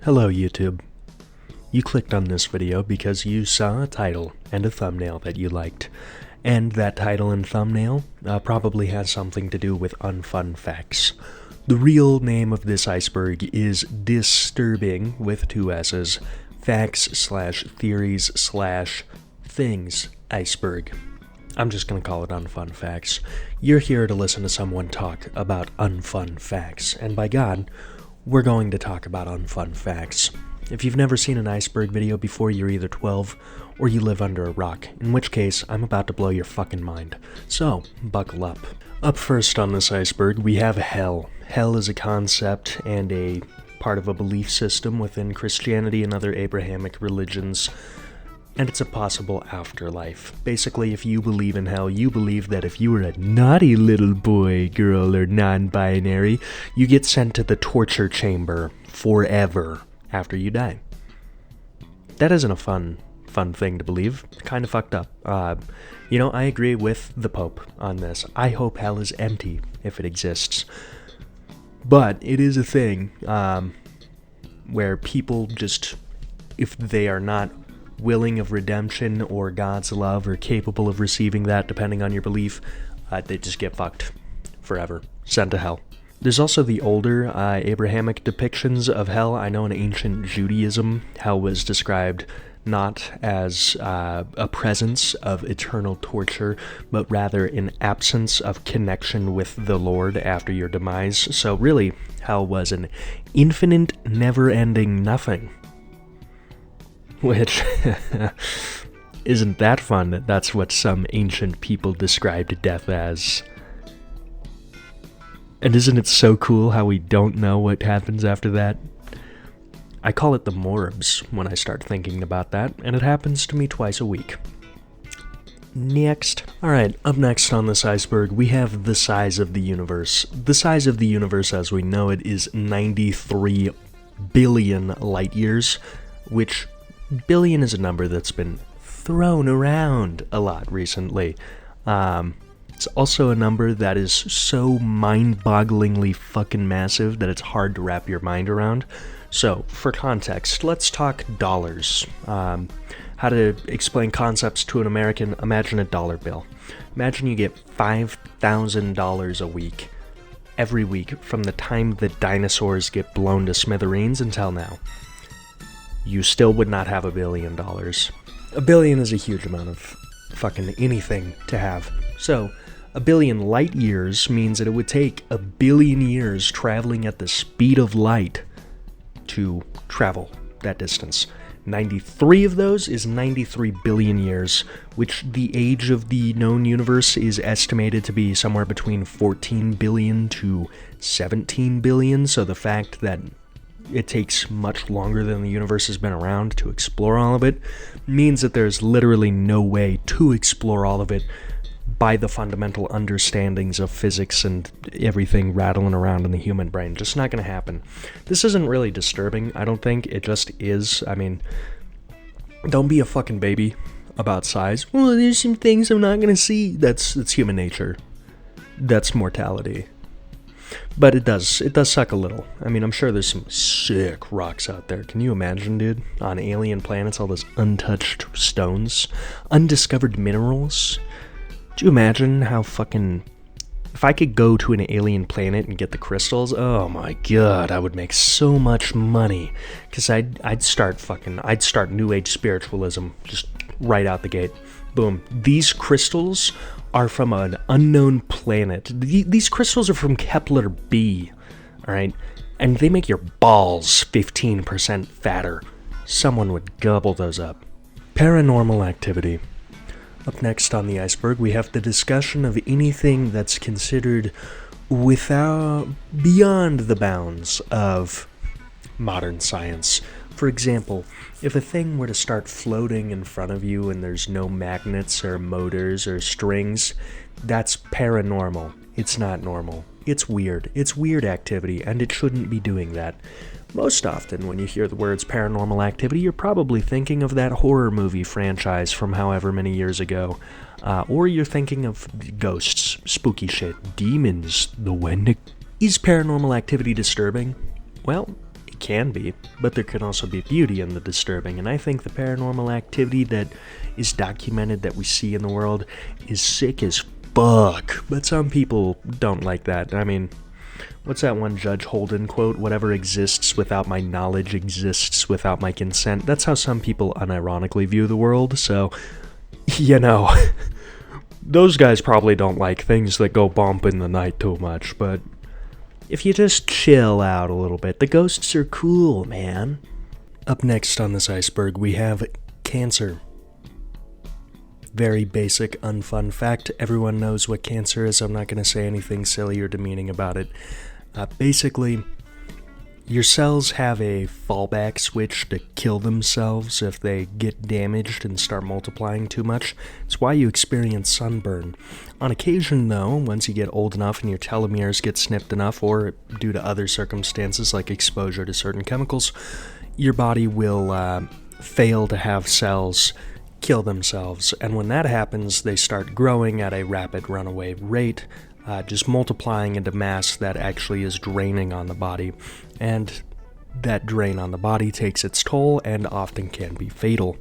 Hello YouTube. You clicked on this video because you saw a title and a thumbnail that you liked. And that title and thumbnail probably has something to do with unfun facts. The real name of this iceberg is Disturbing, with two S's, facts/theories/things iceberg. I'm just gonna call it unfun facts. You're here to listen to someone talk about unfun facts, and by God, we're going to talk about unfun facts. If you've never seen an iceberg video before, you're either 12 or you live under a rock, in which case I'm about to blow your fucking mind. So, buckle up. Up first on this iceberg, we have hell. Hell is a concept and a part of a belief system within Christianity and other Abrahamic religions, and it's a possible afterlife. Basically, if you believe in hell, you believe that if you were a naughty little boy, girl, or non-binary, you get sent to the torture chamber forever after you die. That isn't a fun thing to believe. Kind of fucked up. I agree with the Pope on this. I hope hell is empty if it exists. But it is a thing where people just, if they are not willing of redemption or God's love or capable of receiving that, depending on your belief, they just get fucked forever, sent to hell. There's also the older Abrahamic depictions of hell. I know in ancient Judaism, hell was described not as a presence of eternal torture, but rather an absence of connection with the Lord after your demise. So really, hell was an infinite, never-ending nothing. Which isn't that fun. That's what some ancient people described death as. And isn't it so cool how we don't know what happens after that? I call it the morbs when I start thinking about that, and it happens to me twice a week. Next. Alright, up next on this iceberg, we have the size of the universe. The size of the universe as we know it is 93 billion light years, which billion is a number that's been thrown around a lot recently. It's also a number that is so mind-bogglingly fucking massive that it's hard to wrap your mind around. So, for context, let's talk dollars. How to explain concepts to an American: imagine a dollar bill. Imagine you get $5,000 a week, every week, from the time the dinosaurs get blown to smithereens until now. You still would not have $1 billion. $1 billion is a huge amount of fucking anything to have. So, 1 billion light years means that it would take 1 billion years traveling at the speed of light to travel that distance. 93 of those is 93 billion years, which the age of the known universe is estimated to be somewhere between 14 billion to 17 billion, so the fact that it takes much longer than the universe has been around to explore all of it means that there's literally no way to explore all of it by the fundamental understandings of physics and everything rattling around in the human brain. Just not going to happen. This isn't really disturbing, I don't think. It just is. I mean, don't be a fucking baby about size. Well, there's some things I'm not going to see. That's human nature. That's mortality. But it does suck a little. I mean, I'm sure there's some sick rocks out there. Can you imagine, dude? On alien planets, all those untouched stones, undiscovered minerals. Do you imagine how fucking... If I could go to an alien planet and get the crystals, oh my god, I would make so much money. Because I'd start New Age spiritualism just right out the gate. Boom. These crystals are from an unknown planet. These crystals are from Kepler B, alright? And they make your balls 15% fatter. Someone would gobble those up. Paranormal Activity. Up next on the iceberg, we have the discussion of anything that's considered beyond the bounds of modern science. For example, if a thing were to start floating in front of you and there's no magnets or motors or strings, that's paranormal. It's not normal. It's weird. It's weird activity, and it shouldn't be doing that. Most often, when you hear the words paranormal activity, you're probably thinking of that horror movie franchise from however many years ago. Or you're thinking of ghosts, spooky shit, demons, the Wendigo. Is paranormal activity disturbing? Well, It can be, but there can also be beauty in the disturbing, and I think the paranormal activity that is documented that we see in the world is sick as fuck, but some people don't like that. I mean, what's that one Judge Holden quote? Whatever exists without my knowledge exists without my consent. That's how some people unironically view the world, so, you know, those guys probably don't like things that go bump in the night too much, but if you just chill out a little bit, the ghosts are cool, man. Up next on this iceberg, we have cancer. Very basic, unfun fact. Everyone knows what cancer is. I'm not going to say anything silly or demeaning about it. Basically, your cells have a fallback switch to kill themselves if they get damaged and start multiplying too much. It's why you experience sunburn. On occasion, though, once you get old enough and your telomeres get snipped enough, or due to other circumstances like exposure to certain chemicals, your body will fail to have cells kill themselves. And when that happens, they start growing at a rapid runaway rate, just multiplying into mass that actually is draining on the body. And that drain on the body takes its toll and often can be fatal.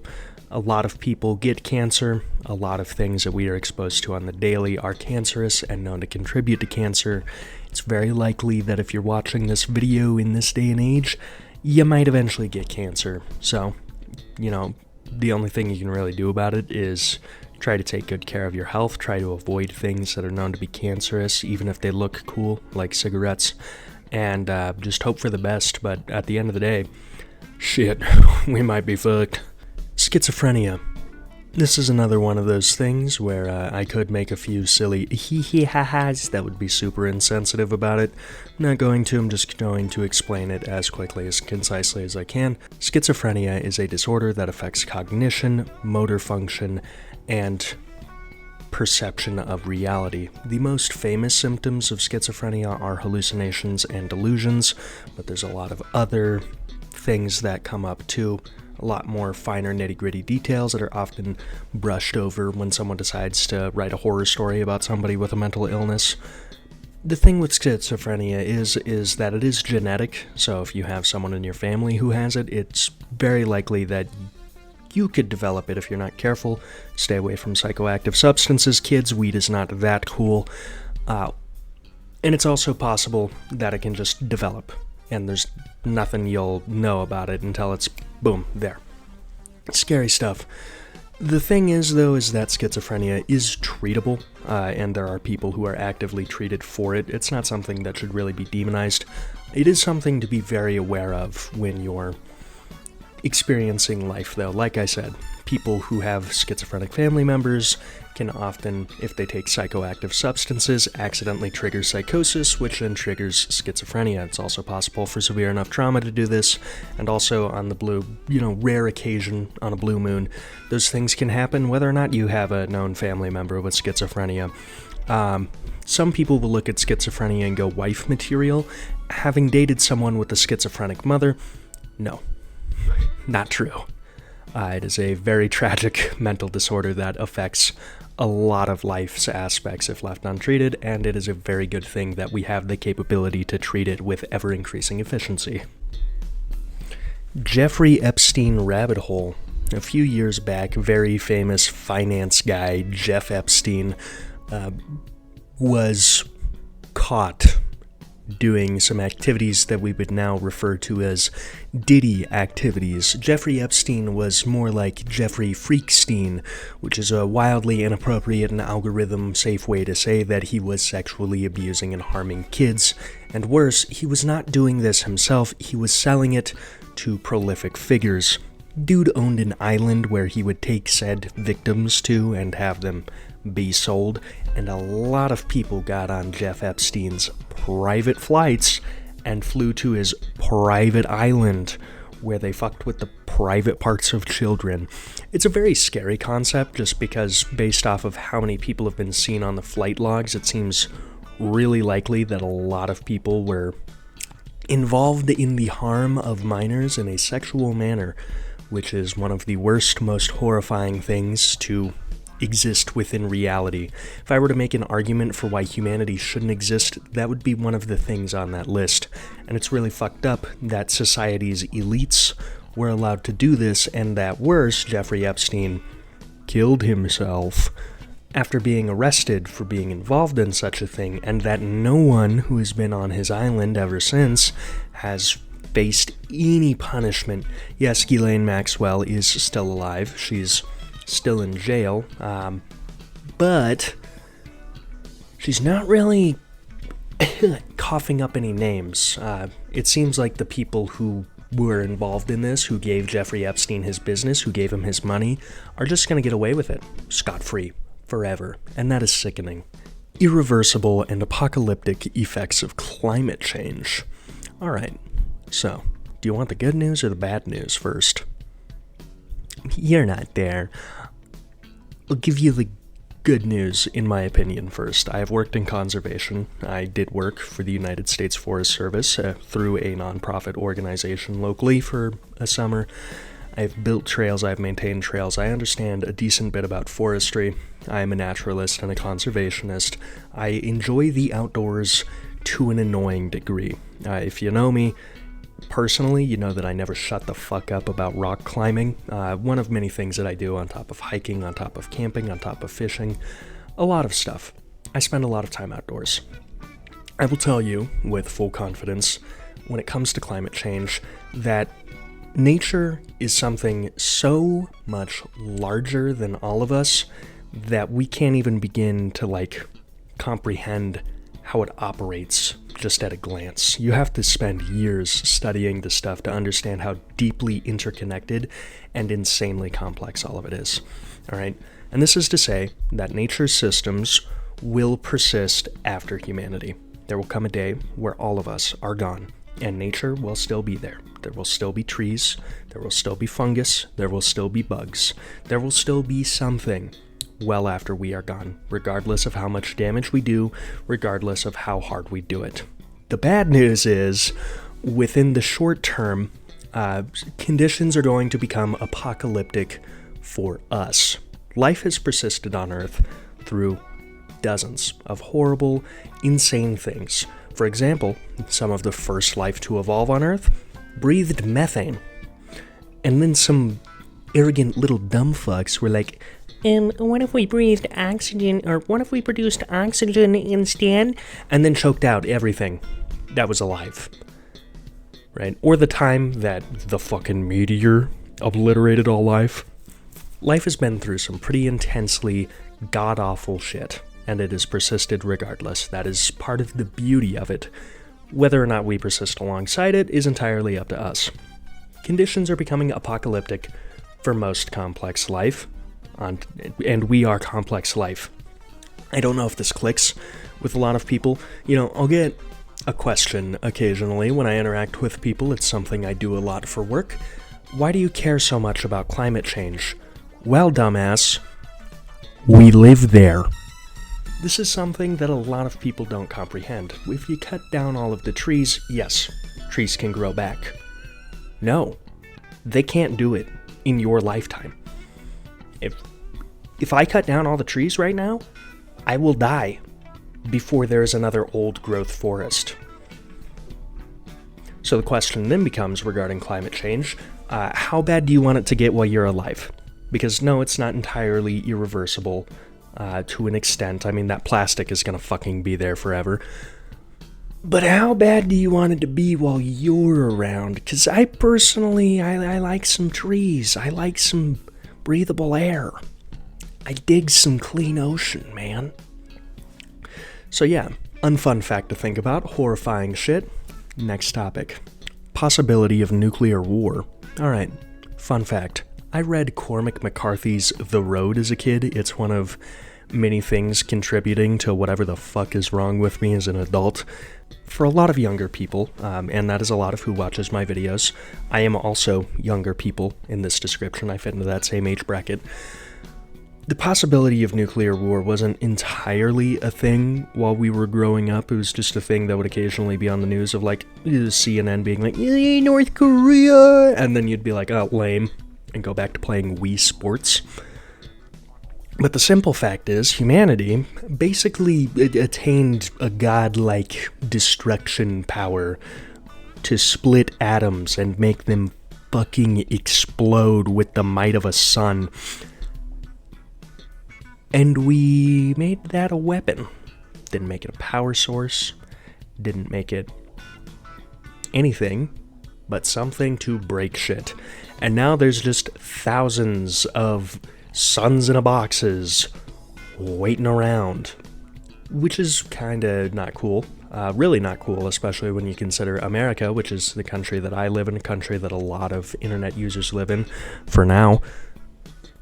A lot of people get cancer. A lot of things that we are exposed to on the daily are cancerous and known to contribute to cancer. It's very likely that if you're watching this video in this day and age, you might eventually get cancer. So, you know, the only thing you can really do about it is try to take good care of your health, try to avoid things that are known to be cancerous, even if they look cool, like cigarettes, and just hope for the best. But at the end of the day, shit, we might be fucked. Schizophrenia. This is another one of those things where I could make a few silly hee-hee-ha-has that would be super insensitive about it. I'm not going to, I'm just going to explain it as quickly, as concisely as I can. Schizophrenia is a disorder that affects cognition, motor function, and perception of reality. The most famous symptoms of schizophrenia are hallucinations and delusions, but there's a lot of other things that come up too. A lot more finer nitty-gritty details that are often brushed over when someone decides to write a horror story about somebody with a mental illness. The thing with schizophrenia is that it is genetic, so if you have someone in your family who has it, it's very likely that you could develop it if you're not careful. Stay away from psychoactive substances, kids. Weed is not that cool. And it's also possible that it can just develop, and there's nothing you'll know about it until it's, boom, there. Scary stuff. The thing is, though, is that schizophrenia is treatable, and there are people who are actively treated for it. It's not something that should really be demonized. It is something to be very aware of when you're experiencing life, though. Like I said, people who have schizophrenic family members can often, if they take psychoactive substances, accidentally trigger psychosis, which then triggers schizophrenia. It's also possible for severe enough trauma to do this, and also on the rare occasion on a blue moon, those things can happen whether or not you have a known family member with schizophrenia. Some people will look at schizophrenia and go wife material. Having dated someone with a schizophrenic mother, no, not true. It is a very tragic mental disorder that affects a lot of life's aspects if left untreated, and it is a very good thing that we have the capability to treat it with ever-increasing efficiency. Jeffrey Epstein rabbit hole. A few years back, very famous finance guy Jeff Epstein was caught doing some activities that we would now refer to as Diddy activities. Jeffrey Epstein was more like Jeffrey Freakstein, which is a wildly inappropriate and algorithm-safe way to say that he was sexually abusing and harming kids. And worse, he was not doing this himself, he was selling it to prolific figures. Dude owned an island where he would take said victims to and have them be sold, and a lot of people got on Jeff Epstein's private flights and flew to his private island where they fucked with the private parts of children. It's a very scary concept just because based off of how many people have been seen on the flight logs, it seems really likely that a lot of people were involved in the harm of minors in a sexual manner, which is one of the worst, most horrifying things to exist within reality. If I were to make an argument for why humanity shouldn't exist, that would be one of the things on that list. And it's really fucked up that society's elites were allowed to do this, and that worse, Jeffrey Epstein killed himself after being arrested for being involved in such a thing, and that no one who has been on his island ever since has faced any punishment. Yes, Ghislaine Maxwell is still alive. She's still in jail, but she's not really coughing up any names. It seems like the people who were involved in this, who gave Jeffrey Epstein his business, who gave him his money, are just going to get away with it, scot-free, forever, and that is sickening. Irreversible and apocalyptic effects of climate change. Alright, so, do you want the good news or the bad news first? You're not there. I'll give you the good news, in my opinion, first. I have worked in conservation. I did work for the United States Forest Service through a nonprofit organization locally for a summer. I've built trails, I've maintained trails, I understand a decent bit about forestry. I am a naturalist and a conservationist. I enjoy the outdoors to an annoying degree. If you know me personally, you know that I never shut the fuck up about rock climbing. One of many things that I do on top of hiking, on top of camping, on top of fishing. A lot of stuff. I spend a lot of time outdoors. I will tell you, with full confidence, when it comes to climate change, that nature is something so much larger than all of us that we can't even begin to, comprehend how it operates just at a glance. You have to spend years studying this stuff to understand how deeply interconnected and insanely complex all of it is. Alright? And this is to say that nature's systems will persist after humanity. There will come a day where all of us are gone, and nature will still be there. There will still be trees, there will still be fungus, there will still be bugs, there will still be something well after we are gone, regardless of how much damage we do, regardless of how hard we do it. The bad news is, within the short term, conditions are going to become apocalyptic for us. Life has persisted on Earth through dozens of horrible, insane things. For example, some of the first life to evolve on Earth breathed methane. And then some arrogant little dumb fucks were like, and what if we breathed oxygen, or what if we produced oxygen instead? And then choked out everything that was alive. Right? Or the time that the fucking meteor obliterated all life. Life has been through some pretty intensely god-awful shit, and it has persisted regardless. That is part of the beauty of it. Whether or not we persist alongside it is entirely up to us. Conditions are becoming apocalyptic for most complex life, and we are complex life. I don't know if this clicks with a lot of people. I'll get a question occasionally when I interact with people. It's something I do a lot for work. Why do you care so much about climate change? Well, dumbass, we live there. This is something that a lot of people don't comprehend. If you cut down all of the trees, yes, trees can grow back. No, they can't do it in your lifetime. If I cut down all the trees right now, I will die before there's another old growth forest. So the question then becomes, regarding climate change, how bad do you want it to get while you're alive? Because no, it's not entirely irreversible to an extent. I mean, that plastic is gonna fucking be there forever. But how bad do you want it to be while you're around? Because I personally, I like some trees. I like some breathable air. I dig some clean ocean, man. So yeah, unfun fact to think about, horrifying shit. Next topic. Possibility of nuclear war. Alright, fun fact. I read Cormac McCarthy's The Road as a kid. It's one of many things contributing to whatever the fuck is wrong with me as an adult. For a lot of younger people, and that is a lot of who watches my videos, I am also younger people in this description. I fit into that same age bracket. The possibility of nuclear war wasn't entirely a thing while we were growing up. It was just a thing that would occasionally be on the news of CNN being like, North Korea, and then you'd be like, oh, lame, and go back to playing Wii Sports. But the simple fact is, humanity basically attained a godlike destruction power to split atoms and make them fucking explode with the might of a sun. And we made that a weapon. Didn't make it a power source. Didn't make it anything but something to break shit. And now there's just thousands of suns in a boxes waiting around, which is kinda not cool. Really not cool, especially when you consider America, which is the country that I live in, a country that a lot of internet users live in for now,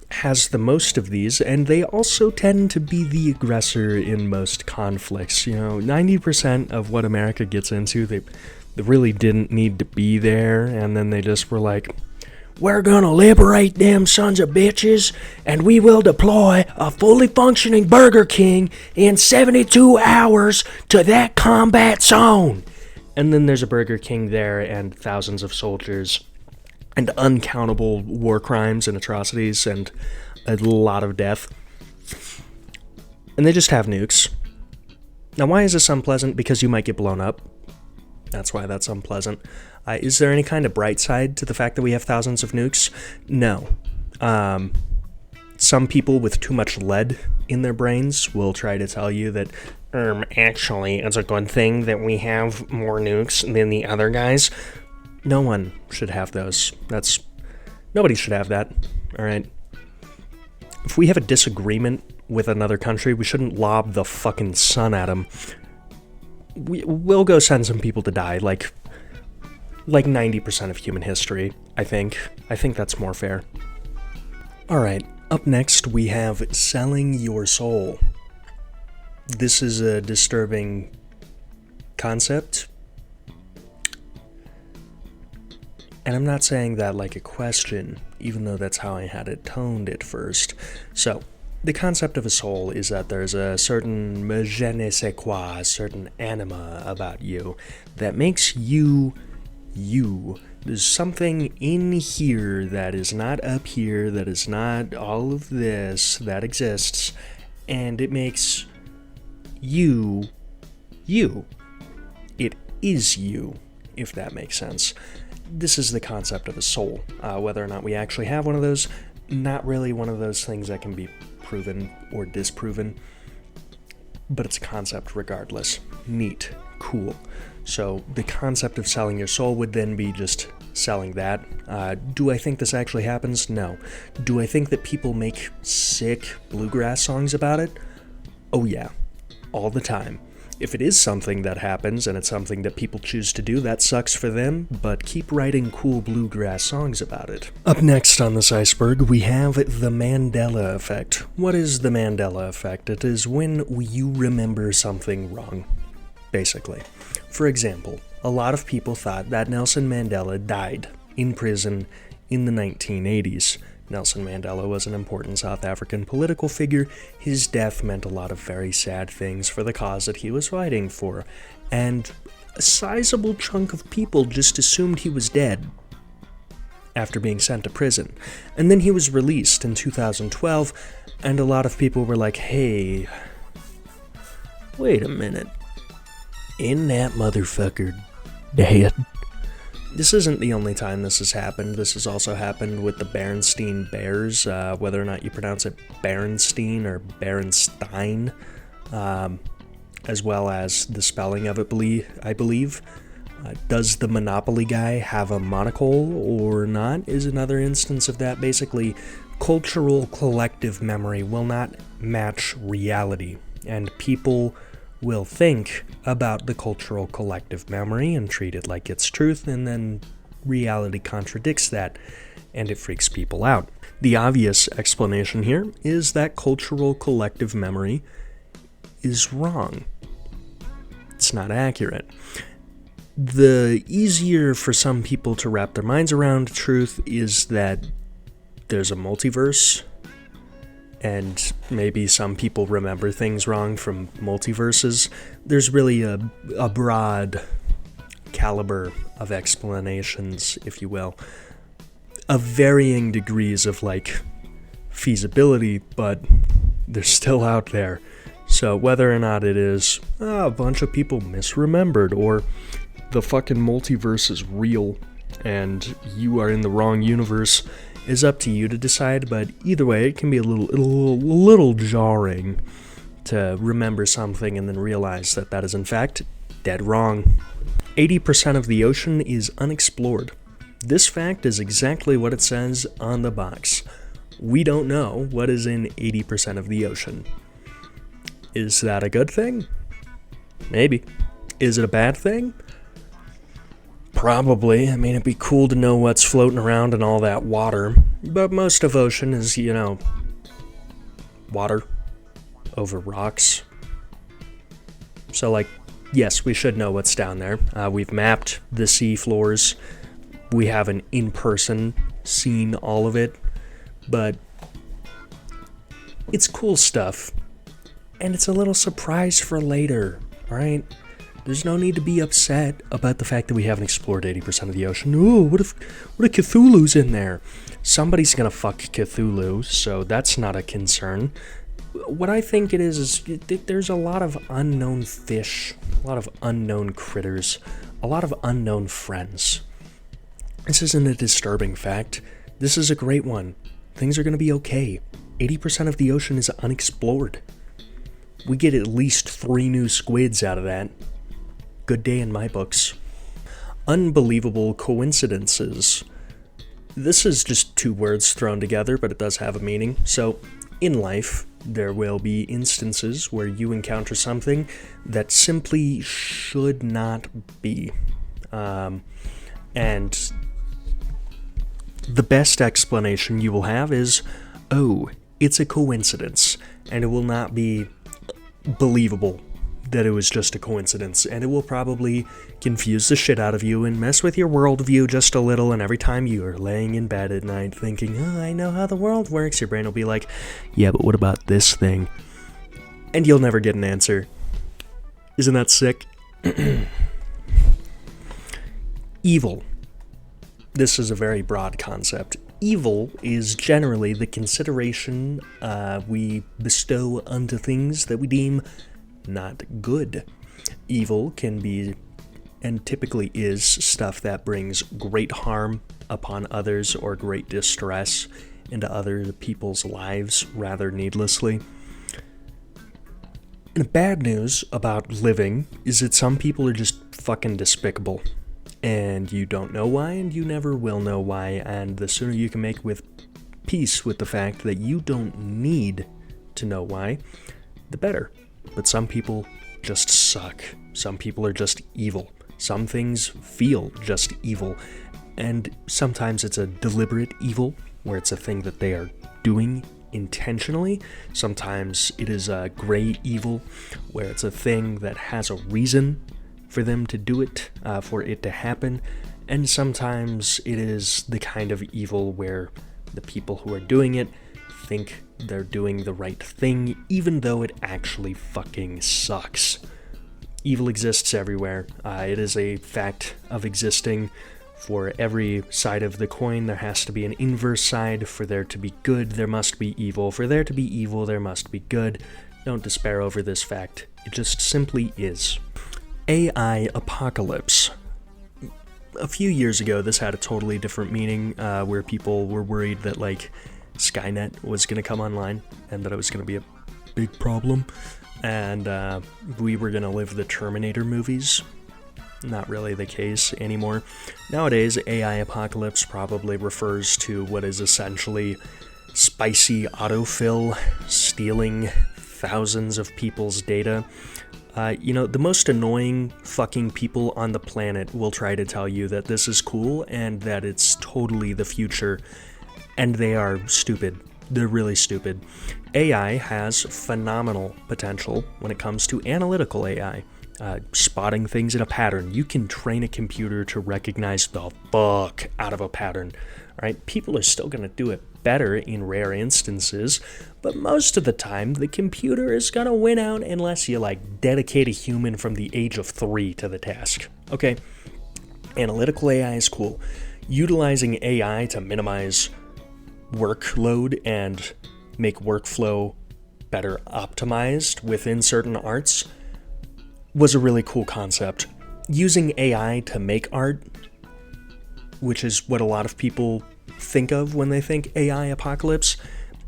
has the most of these, and they also tend to be the aggressor in most conflicts. 90% of what America gets into, they really didn't need to be there, and then they just were like, we're gonna liberate them sons of bitches, and we will deploy a fully functioning Burger King in 72 hours to that combat zone. And then there's a Burger King there and thousands of soldiers and uncountable war crimes and atrocities and a lot of death. And they just have nukes. Now, why is this unpleasant? Because you might get blown up. That's why that's unpleasant. Is there any kind of bright side to the fact that we have thousands of nukes? No. Some people with too much lead in their brains will try to tell you that, actually, it's a good thing that we have more nukes than the other guys. No one should have those. Nobody should have that, alright? If we have a disagreement with another country, we shouldn't lob the fucking sun at them. We'll go send some people to die, like 90% of human history, I think. I think that's more fair. Alright, up next we have selling your soul. This is a disturbing concept. And I'm not saying that like a question, even though that's how I had it toned at first. So, the concept of a soul is that there's a certain je ne sais quoi, a certain anima about you that makes you you. There's something in here that is not up here, that is not all of this, that exists, and it makes you, you. It is you, if that makes sense. This is the concept of a soul. Whether or not we actually have one of those, not really one of those things that can be proven or disproven, but it's a concept regardless. Neat. Cool. So the concept of selling your soul would then be just selling that. Do I think this actually happens? No. Do I think that people make sick bluegrass songs about it? Oh yeah. All the time. If it is something that happens and it's something that people choose to do, that sucks for them, but keep writing cool bluegrass songs about it. Up next on this iceberg, we have the Mandela Effect. What is the Mandela Effect? It is when you remember something wrong, basically. For example, a lot of people thought that Nelson Mandela died in prison in the 1980s. Nelson Mandela was an important South African political figure. His death meant a lot of very sad things for the cause that he was fighting for, and a sizable chunk of people just assumed he was dead after being sent to prison. And then he was released in 2012, and a lot of people were like, hey, wait a minute, ain't that motherfucker dead? This isn't the only time this has happened. This has also happened with the Berenstain Bears, whether or not you pronounce it Berenstein or Berenstein, as well as the spelling of it, I believe. Does the Monopoly guy have a monocle or not is another instance of that. Basically, cultural collective memory will not match reality, and people will think about the cultural collective memory and treat it like it's truth, and then reality contradicts that, and it freaks people out. The obvious explanation here is that cultural collective memory is wrong. It's not accurate. The easier for some people to wrap their minds around truth is that there's a multiverse, and maybe some people remember things wrong from multiverses. There's really a broad caliber of explanations, if you will, of varying degrees of, feasibility, but They're still out there. So whether or not it is a bunch of people misremembered, or the fucking multiverse is real and you are in the wrong universe, is up to you to decide. But either way, it can be a little jarring to remember something and then realize that that is in fact dead wrong. 80% of the ocean is unexplored. This fact is exactly what it says on the box. We don't know what is in 80% of the ocean. Is that a good thing? Maybe. Is it a bad thing? Probably. I mean, it'd be cool to know what's floating around in all that water. But most of ocean is, water over rocks. So, yes, we should know what's down there. We've mapped the sea floors. We haven't in person seen all of it. But it's cool stuff. And it's a little surprise for later, alright? There's no need to be upset about the fact that we haven't explored 80% of the ocean. Ooh, what if Cthulhu's in there? Somebody's gonna fuck Cthulhu, so that's not a concern. What I think it is there's a lot of unknown fish, a lot of unknown critters, a lot of unknown friends. This isn't a disturbing fact. This is a great one. Things are gonna be okay. 80% of the ocean is unexplored. We get at least 3 new squids out of that. Good day in my books. Unbelievable coincidences. This is just 2 words thrown together, but it does have a meaning. So, in life, there will be instances where you encounter something that simply should not be. And the best explanation you will have is, oh, it's a coincidence, and it will not be believable that it was just a coincidence, and it will probably confuse the shit out of you and mess with your worldview just a little. And every time you are laying in bed at night thinking, oh, I know how the world works, your brain will be like, yeah, but what about this thing? And you'll never get an answer. Isn't that sick? Evil. This is a very broad concept. Evil is generally the consideration we bestow unto things that we deem not good. Evil can be, and typically is, stuff that brings great harm upon others or great distress into other people's lives rather needlessly. And the bad news about living is that some people are just fucking despicable. And you don't know why, and you never will know why, and the sooner you can make peace with the fact that you don't need to know why, the better. But some people just suck. Some people are just evil. Some things feel just evil. And sometimes it's a deliberate evil, where it's a thing that they are doing intentionally. Sometimes it is a gray evil, where it's a thing that has a reason for them to do it, for it to happen. And sometimes it is the kind of evil where the people who are doing it think they're doing the right thing, even though it actually fucking sucks. Evil exists everywhere. It is a fact of existing. For every side of the coin, there has to be an inverse side. For there to be good, there must be evil. For there to be evil, there must be good. Don't despair over this fact. It just simply is. AI apocalypse. A few years ago, this had a totally different meaning, where people were worried that, Skynet was going to come online, and that it was going to be a big problem, and we were going to live the Terminator movies. Not really the case anymore. Nowadays, AI apocalypse probably refers to what is essentially spicy autofill stealing thousands of people's data. The most annoying fucking people on the planet will try to tell you that this is cool and that it's totally the future, and they are stupid. They're really stupid. AI has phenomenal potential when it comes to analytical AI. Spotting things in a pattern. You can train a computer to recognize the fuck out of a pattern. Alright, people are still going to do it better in rare instances, but most of the time the computer is going to win out unless you dedicate a human from the age of 3 to the task. Okay, analytical AI is cool. Utilizing AI to minimize workload and make workflow better optimized within certain arts was a really cool concept. Using AI to make art, which is what a lot of people think of when they think AI apocalypse,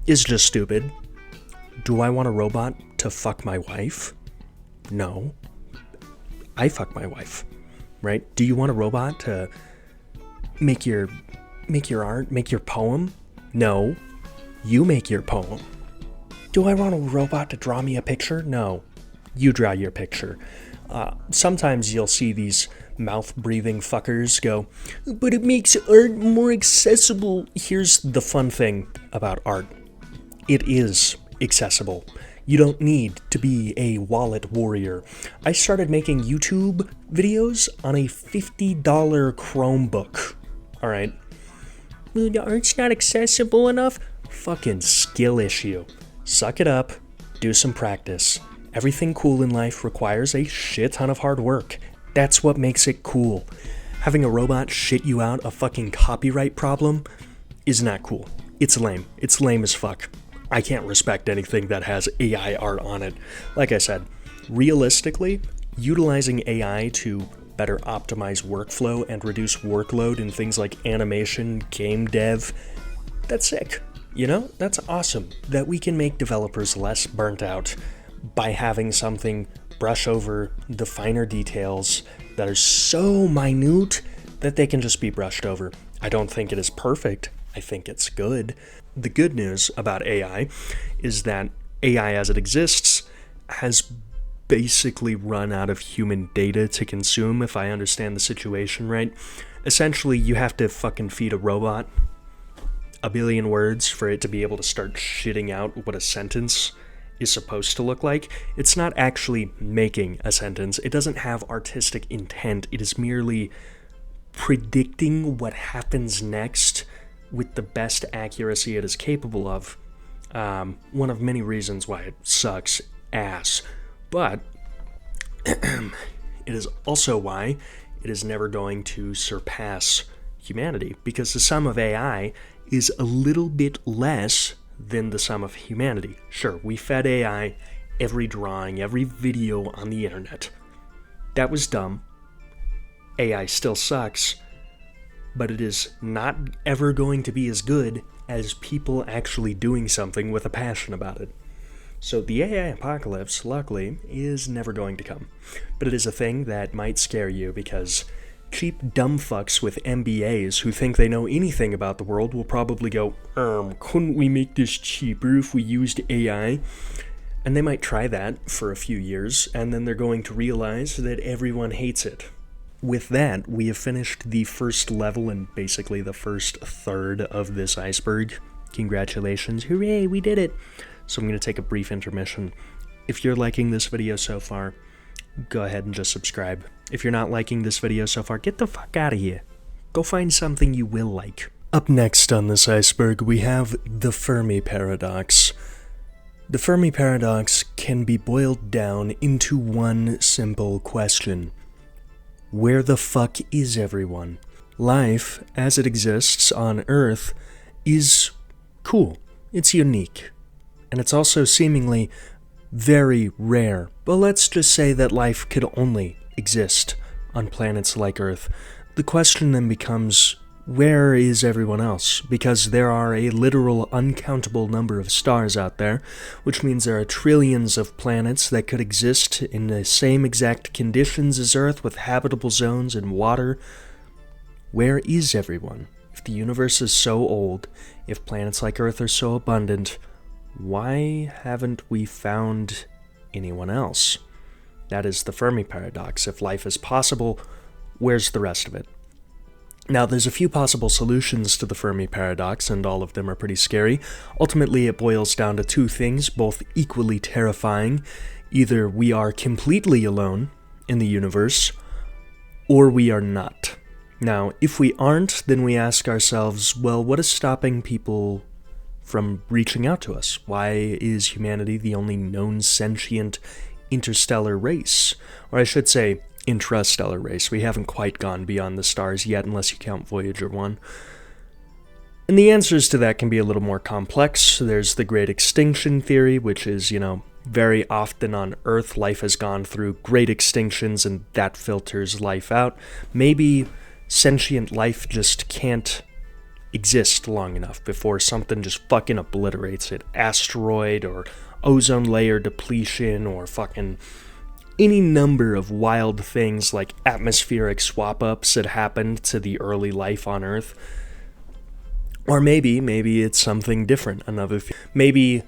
is just stupid. Do I want a robot to fuck my wife? No. I fuck my wife, right? Do you want a robot to make your art, make your poem? No. You make your poem. Do I want a robot to draw me a picture? No. You draw your picture. Sometimes you'll see these mouth-breathing fuckers go, but it makes art more accessible. Here's the fun thing about art. It is accessible. You don't need to be a wallet warrior. I started making YouTube videos on a $50 Chromebook. Alright. The art's not accessible enough? Fucking skill issue. Suck it up. Do some practice. Everything cool in life requires a shit ton of hard work. That's what makes it cool. Having a robot shit you out a fucking copyright problem is not cool. It's lame. It's lame as fuck. I can't respect anything that has AI art on it. Like I said, realistically, utilizing AI to better optimize workflow and reduce workload in things like animation, game dev, that's sick. You know, that's awesome that we can make developers less burnt out by having something brush over the finer details that are so minute that they can just be brushed over. I don't think it is perfect. I think it's good. The good news about AI is that AI as it exists has basically run out of human data to consume, if I understand the situation right. Essentially, you have to fucking feed a robot a billion words for it to be able to start shitting out what a sentence is supposed to look like. It's not actually making a sentence. It doesn't have artistic intent. It is merely predicting what happens next with the best accuracy it is capable of. One of many reasons why it sucks ass. But it is also why it is never going to surpass humanity, because the sum of AI is a little bit less than the sum of humanity. Sure, we fed AI every drawing, every video on the internet. That was dumb. AI still sucks, but it is not ever going to be as good as people actually doing something with a passion about it. So the AI apocalypse, luckily, is never going to come. But it is a thing that might scare you, because cheap dumb fucks with MBAs who think they know anything about the world will probably go, couldn't we make this cheaper if we used AI? And they might try that for a few years, and then they're going to realize that everyone hates it. With that, we have finished the first level and basically the first third of this iceberg. Congratulations, hooray, we did it! So I'm going to take a brief intermission. If you're liking this video so far, go ahead and just subscribe. If you're not liking this video so far, get the fuck out of here. Go find something you will like. Up next on this iceberg, we have the Fermy Paradox. The Fermy Paradox can be boiled down into one simple question. Where the fuck is everyone? Life, as it exists on Earth, is cool. It's unique. And it's also seemingly very rare. But let's just say that life could only exist on planets like Earth. The question then becomes, where is everyone else? Because there are a literal uncountable number of stars out there, which means there are trillions of planets that could exist in the same exact conditions as Earth with habitable zones and water. Where is everyone? If the universe is so old, if planets like Earth are so abundant, why haven't we found anyone else? That is the Fermi Paradox. If life is possible, where's the rest of it? Now, there's a few possible solutions to the Fermi Paradox, and all of them are pretty scary. Ultimately, it boils down to two things, both equally terrifying. Either we are completely alone in the universe, or we are not. Now, if we aren't, then we ask ourselves, well, what is stopping people from reaching out to us? Why is humanity the only known sentient interstellar race? Or I should say, intrastellar race. We haven't quite gone beyond the stars yet, unless you count Voyager 1. And the answers to that can be a little more complex. There's the Great Extinction Theory, which is, very often on Earth, life has gone through great extinctions and that filters life out. Maybe sentient life just can't exist long enough before something just fucking obliterates it. Asteroid or ozone layer depletion or fucking any number of wild things like atmospheric swap-ups that happened to the early life on Earth. Or maybe it's something different. Maybe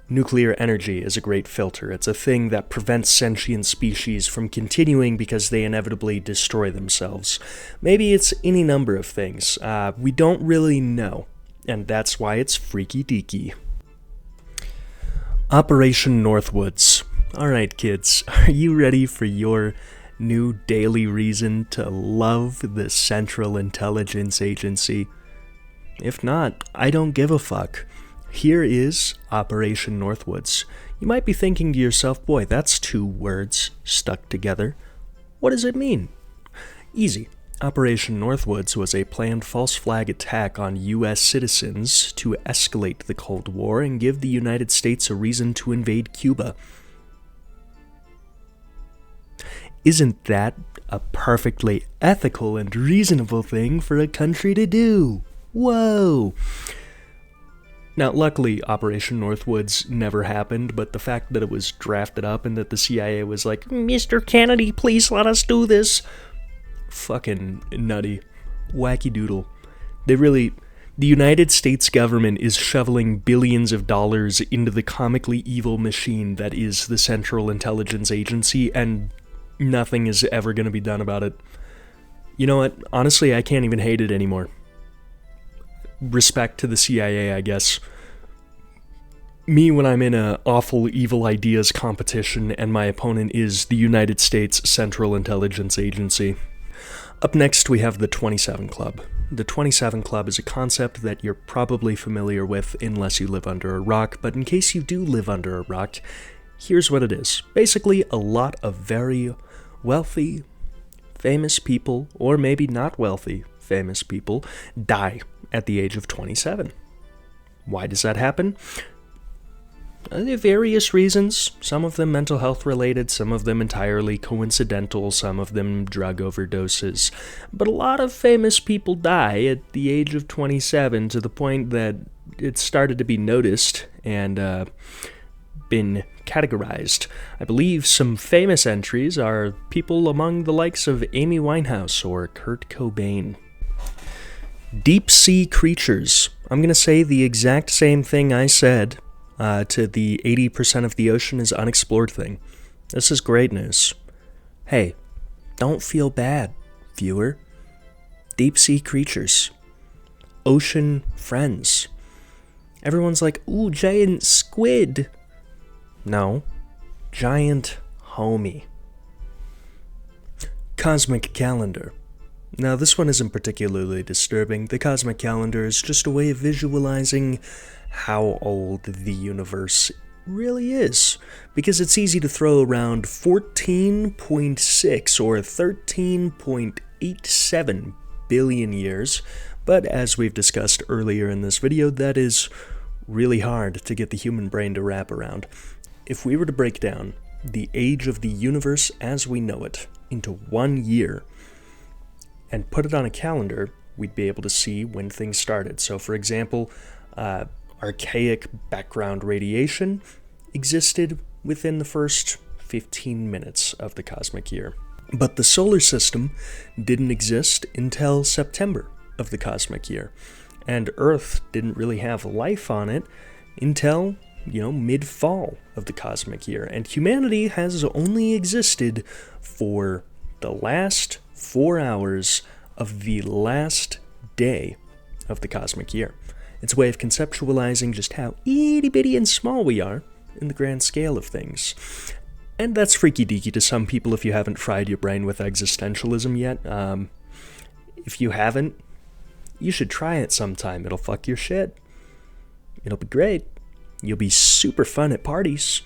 nuclear energy is a great filter. It's a thing that prevents sentient species from continuing because they inevitably destroy themselves. Maybe it's any number of things. We don't really know, and that's why it's freaky deaky. Operation Northwoods. Alright, kids, are you ready for your new daily reason to love the Central Intelligence Agency? If not, I don't give a fuck. Here is Operation Northwoods. You might be thinking to yourself, boy, that's 2 words stuck together. What does it mean? Easy. Operation Northwoods was a planned false flag attack on U.S. citizens to escalate the Cold War and give the United States a reason to invade Cuba. Isn't that a perfectly ethical and reasonable thing for a country to do? Whoa! Now, luckily, Operation Northwoods never happened, but the fact that it was drafted up and that the CIA was like, Mr. Kennedy, please let us do this. Fucking nutty. Wacky doodle. The United States government is shoveling billions of dollars into the comically evil machine that is the Central Intelligence Agency, and nothing is ever going to be done about it. You know what? Honestly, I can't even hate it anymore. Respect to the CIA, I guess. Me when I'm in a awful evil ideas competition and my opponent is the United States Central Intelligence Agency. Up next we have the 27 Club. The 27 Club is a concept that you're probably familiar with unless you live under a rock, but in case you do live under a rock, here's what it is. Basically, a lot of very wealthy, famous people, or maybe not wealthy, famous people, die at the age of 27. Why does that happen? There are various reasons, some of them mental health related, some of them entirely coincidental, some of them drug overdoses. But a lot of famous people die at the age of 27 to the point that it started to be noticed and been categorized. I believe some famous entries are people among the likes of Amy Winehouse or Kurt Cobain. Deep sea creatures. I'm going to say the exact same thing I said to the 80% of the ocean is unexplored thing. This is great news. Hey, don't feel bad, viewer. Deep sea creatures. Ocean friends. Everyone's like, ooh, giant squid. No, giant homie. Cosmic calendar. Now, this one isn't particularly disturbing. The cosmic calendar is just a way of visualizing how old the universe really is, because it's easy to throw around 14.6 or 13.87 billion years, but as we've discussed earlier in this video, that is really hard to get the human brain to wrap around. If we were to break down the age of the universe as we know it into 1 year, and put it on a calendar, we'd be able to see when things started. So, for example, archaic background radiation existed within the first 15 minutes of the cosmic year. But the solar system didn't exist until September of the cosmic year. And Earth didn't really have life on it until, mid-fall of the cosmic year. And humanity has only existed for the last 4 hours of the last day of the cosmic year. It's a way of conceptualizing just how itty-bitty and small we are in the grand scale of things. And that's freaky deaky to some people if you haven't fried your brain with existentialism yet. If you haven't, you should try it sometime. It'll fuck your shit. It'll be great. You'll be super fun at parties.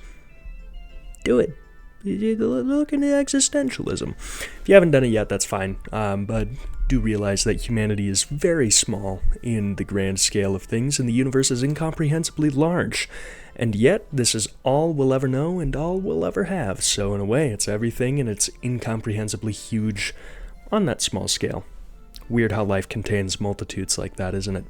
Do it. Look into existentialism. If you haven't done it yet, that's fine. But do realize that humanity is very small in the grand scale of things, and the universe is incomprehensibly large. And yet, this is all we'll ever know and all we'll ever have. So in a way, it's everything, and it's incomprehensibly huge on that small scale. Weird how life contains multitudes like that, isn't it?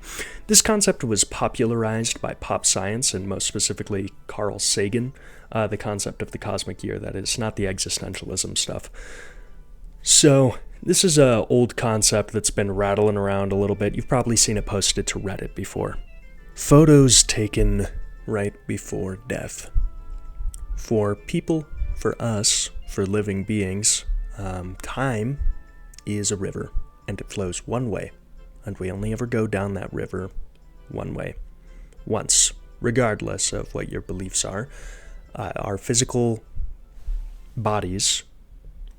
This concept was popularized by pop science, and most specifically Carl Sagan, the concept of the cosmic year, that is, not the existentialism stuff. So, this is an old concept that's been rattling around a little bit. You've probably seen it posted to Reddit before. Photos taken right before death. For people, for us, for living beings, time is a river. And it flows one way, and we only ever go down that river one way, once, regardless of what your beliefs are. Our physical bodies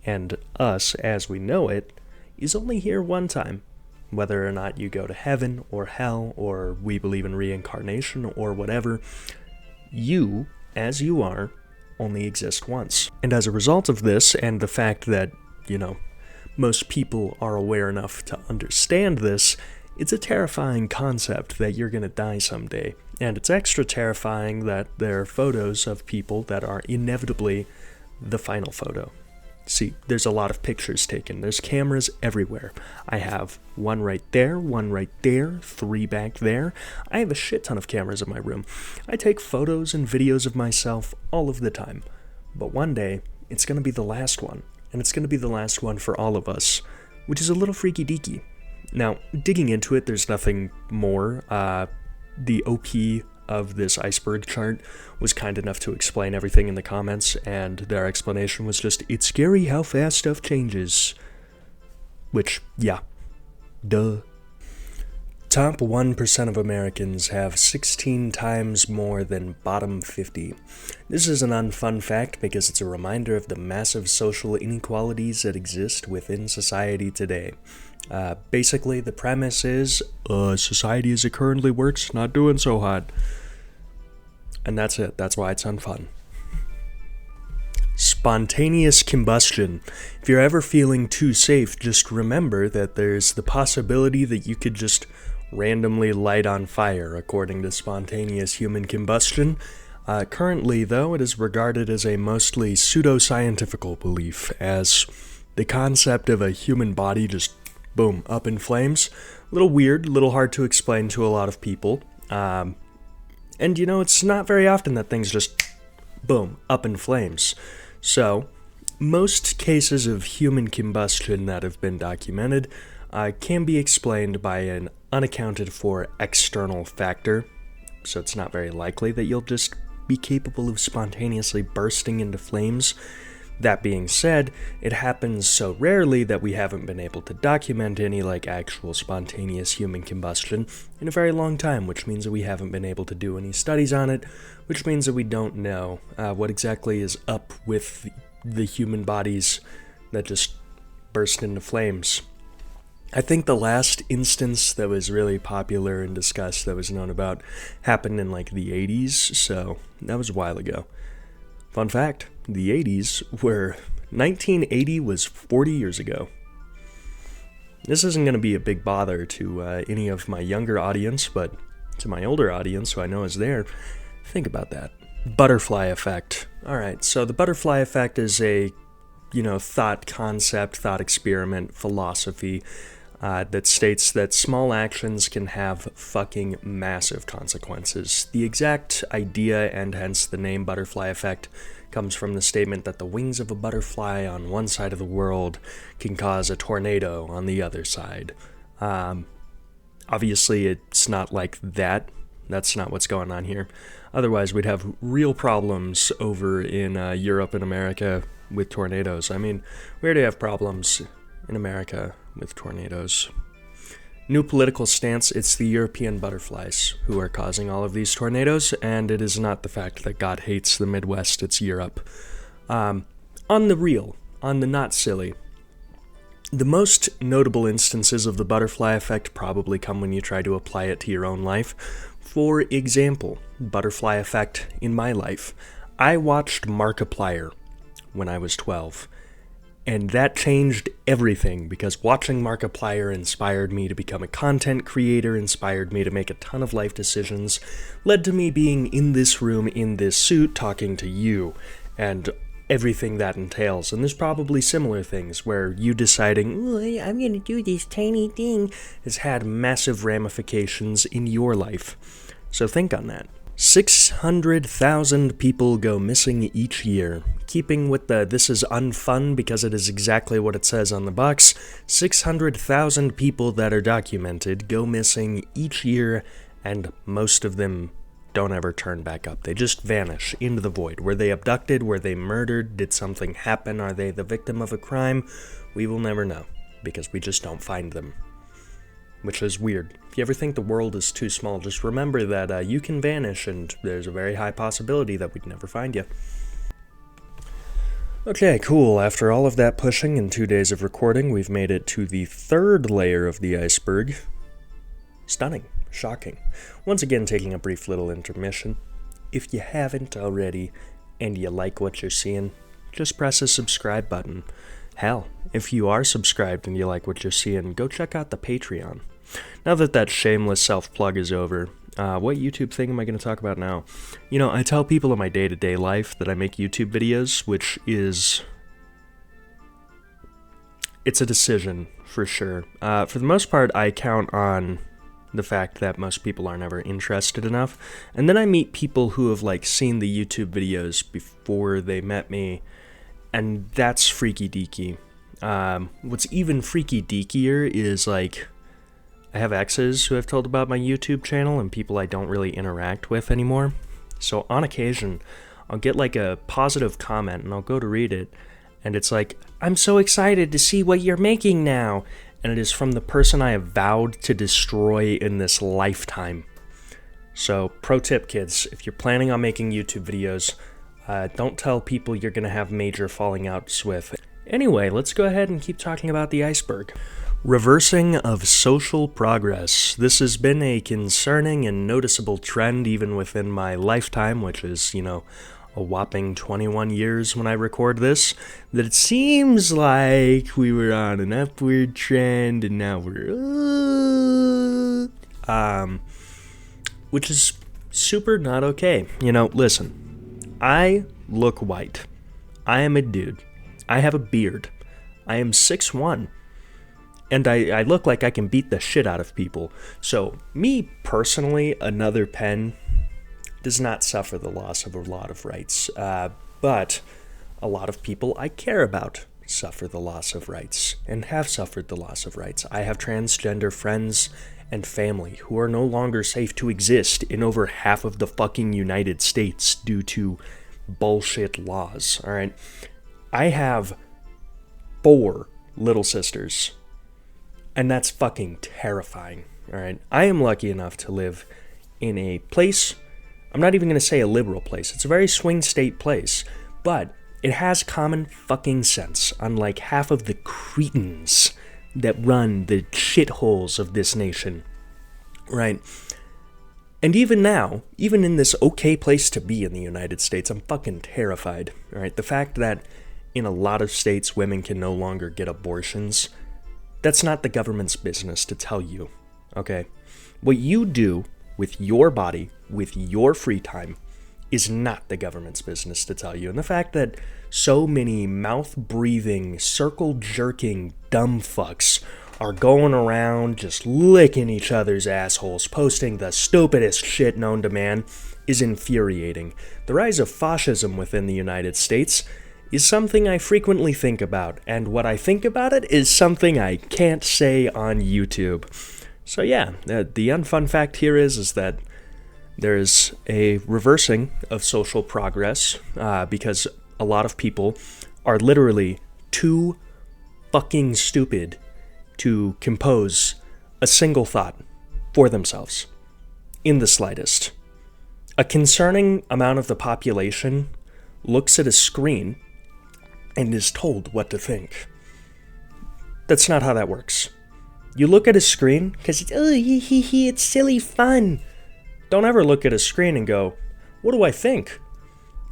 and us as we know it is only here one time, whether or not you go to heaven or hell, or we believe in reincarnation or whatever. You, as you are, only exist once. And as a result of this, and the fact that, most people are aware enough to understand this, it's a terrifying concept that you're going to die someday. And it's extra terrifying that there are photos of people that are inevitably the final photo. See, there's a lot of pictures taken. There's cameras everywhere. I have one right there, 3 back there. I have a shit ton of cameras in my room. I take photos and videos of myself all of the time. But one day, it's going to be the last one. And it's going to be the last one for all of us, which is a little freaky deaky. Now, digging into it, there's nothing more. The OP of this iceberg chart was kind enough to explain everything in the comments, and their explanation was just, it's scary how fast stuff changes. Which, yeah, duh. Top 1% of Americans have 16 times more than bottom 50. This is an unfun fact because it's a reminder of the massive social inequalities that exist within society today. Basically, the premise is, society as it currently works, not doing so hot. And that's it. That's why it's unfun. Spontaneous combustion. If you're ever feeling too safe, just remember that there's the possibility that you could just randomly light on fire, according to spontaneous human combustion. Currently, though, it is regarded as a mostly pseudoscientific belief, as the concept of a human body just, boom, up in flames. A little weird, a little hard to explain to a lot of people. And, it's not very often that things just, boom, up in flames. So, most cases of human combustion that have been documented can be explained by an unaccounted for external factor, so it's not very likely that you'll just be capable of spontaneously bursting into flames. That being said, it happens so rarely that we haven't been able to document any actual spontaneous human combustion in a very long time, which means that we haven't been able to do any studies on it, which means that we don't know what exactly is up with the human bodies that just burst into flames. I think the last instance that was really popular and discussed that was known about happened in the 80s, so that was a while ago. Fun fact, the 80s were 1980 was 40 years ago. This isn't going to be a big bother to any of my younger audience, but to my older audience who I know is there, think about that. Butterfly effect. Alright, so the butterfly effect is a, thought concept, thought experiment, philosophy that states that small actions can have fucking massive consequences. The exact idea, and hence the name butterfly effect, comes from the statement that the wings of a butterfly on one side of the world can cause a tornado on the other side. Obviously, it's not like that. That's not what's going on here. Otherwise, we'd have real problems over in Europe and America with tornadoes. I mean, we already have problems in America with tornadoes. New political stance, it's the European butterflies who are causing all of these tornadoes, and it is not the fact that God hates the Midwest, it's Europe. On the real, on the not silly, the most notable instances of the butterfly effect probably come when you try to apply it to your own life. For example, butterfly effect in my life. I watched Markiplier when I was 12. And that changed everything, because watching Markiplier inspired me to become a content creator, inspired me to make a ton of life decisions, led to me being in this room, in this suit, talking to you, and everything that entails. And there's probably similar things where you deciding, "Ooh, I'm gonna do this tiny thing," has had massive ramifications in your life. So think on that. 600,000 people go missing each year. Keeping with this is Unfun because it is exactly what it says on the box. 600,000 people that are documented go missing each year, and most of them don't ever turn back up. They just vanish into the void. Were they abducted? Were they murdered? Did something happen? Are they the victim of a crime? We will never know, because we just don't find them. Which is weird. If you ever think the world is too small, just remember that you can vanish, and there's a very high possibility that we'd never find you. Okay, cool. After all of that pushing and 2 days of recording, we've made it to the third layer of the iceberg. Stunning. Shocking. Once again, taking a brief little intermission. If you haven't already, and you like what you're seeing, just press the subscribe button. Hell, if you are subscribed and you like what you're seeing, go check out the Patreon. Now that shameless self-plug is over, what YouTube thing am I going to talk about now? You know, I tell people in my day-to-day life that I make YouTube videos, which is... it's a decision, for sure. For the most part, I count on the fact that most people are never interested enough. And then I meet people who have, like, seen the YouTube videos before they met me, and that's freaky deaky. What's even freaky deakier is, like, I have exes who have told about my YouTube channel and people I don't really interact with anymore. So on occasion, I'll get like a positive comment and I'll go to read it, and it's like, "I'm so excited to see what you're making now." And it is from the person I have vowed to destroy in this lifetime. So, pro tip, kids, if you're planning on making YouTube videos, don't tell people you're going to have major falling outs with. Anyway, let's go ahead and keep talking about the iceberg. Reversing of social progress. This has been a concerning and noticeable trend even within my lifetime, which is, you know, a whopping 21 years when I record this, that it seems like we were on an upward trend and now we're which is super not okay. You know, listen, I look white. I am a dude. I have a beard. I am 6'1". And I look like I can beat the shit out of people. So, me personally, another pen does not suffer the loss of a lot of rights. But a lot of people I care about suffer the loss of rights and have suffered the loss of rights. I have transgender friends and family who are no longer safe to exist in over half of the fucking United States due to bullshit laws, alright? I have 4 little sisters, and that's fucking terrifying, alright? I am lucky enough to live in a place, I'm not even going to say a liberal place, it's a very swing state place, but it has common fucking sense, unlike half of the cretins that run the shitholes of this nation, right? And even now, even in this okay place to be in the United States, I'm fucking terrified, right? The fact that in a lot of states women can no longer get abortions, that's not the government's business to tell you, okay? What you do with your body, with your free time, is not the government's business to tell you. And the fact that so many mouth-breathing, circle-jerking dumb fucks are going around just licking each other's assholes, posting the stupidest shit known to man, is infuriating. The rise of fascism within the United States is something I frequently think about, and what I think about it is something I can't say on YouTube. So yeah, the unfun fact here is that there's a reversing of social progress because a lot of people are literally too fucking stupid to compose a single thought for themselves, in the slightest. A concerning amount of the population looks at a screen and is told what to think. That's not how that works. You look at a screen because it's silly fun. Don't ever look at a screen and go, what do I think?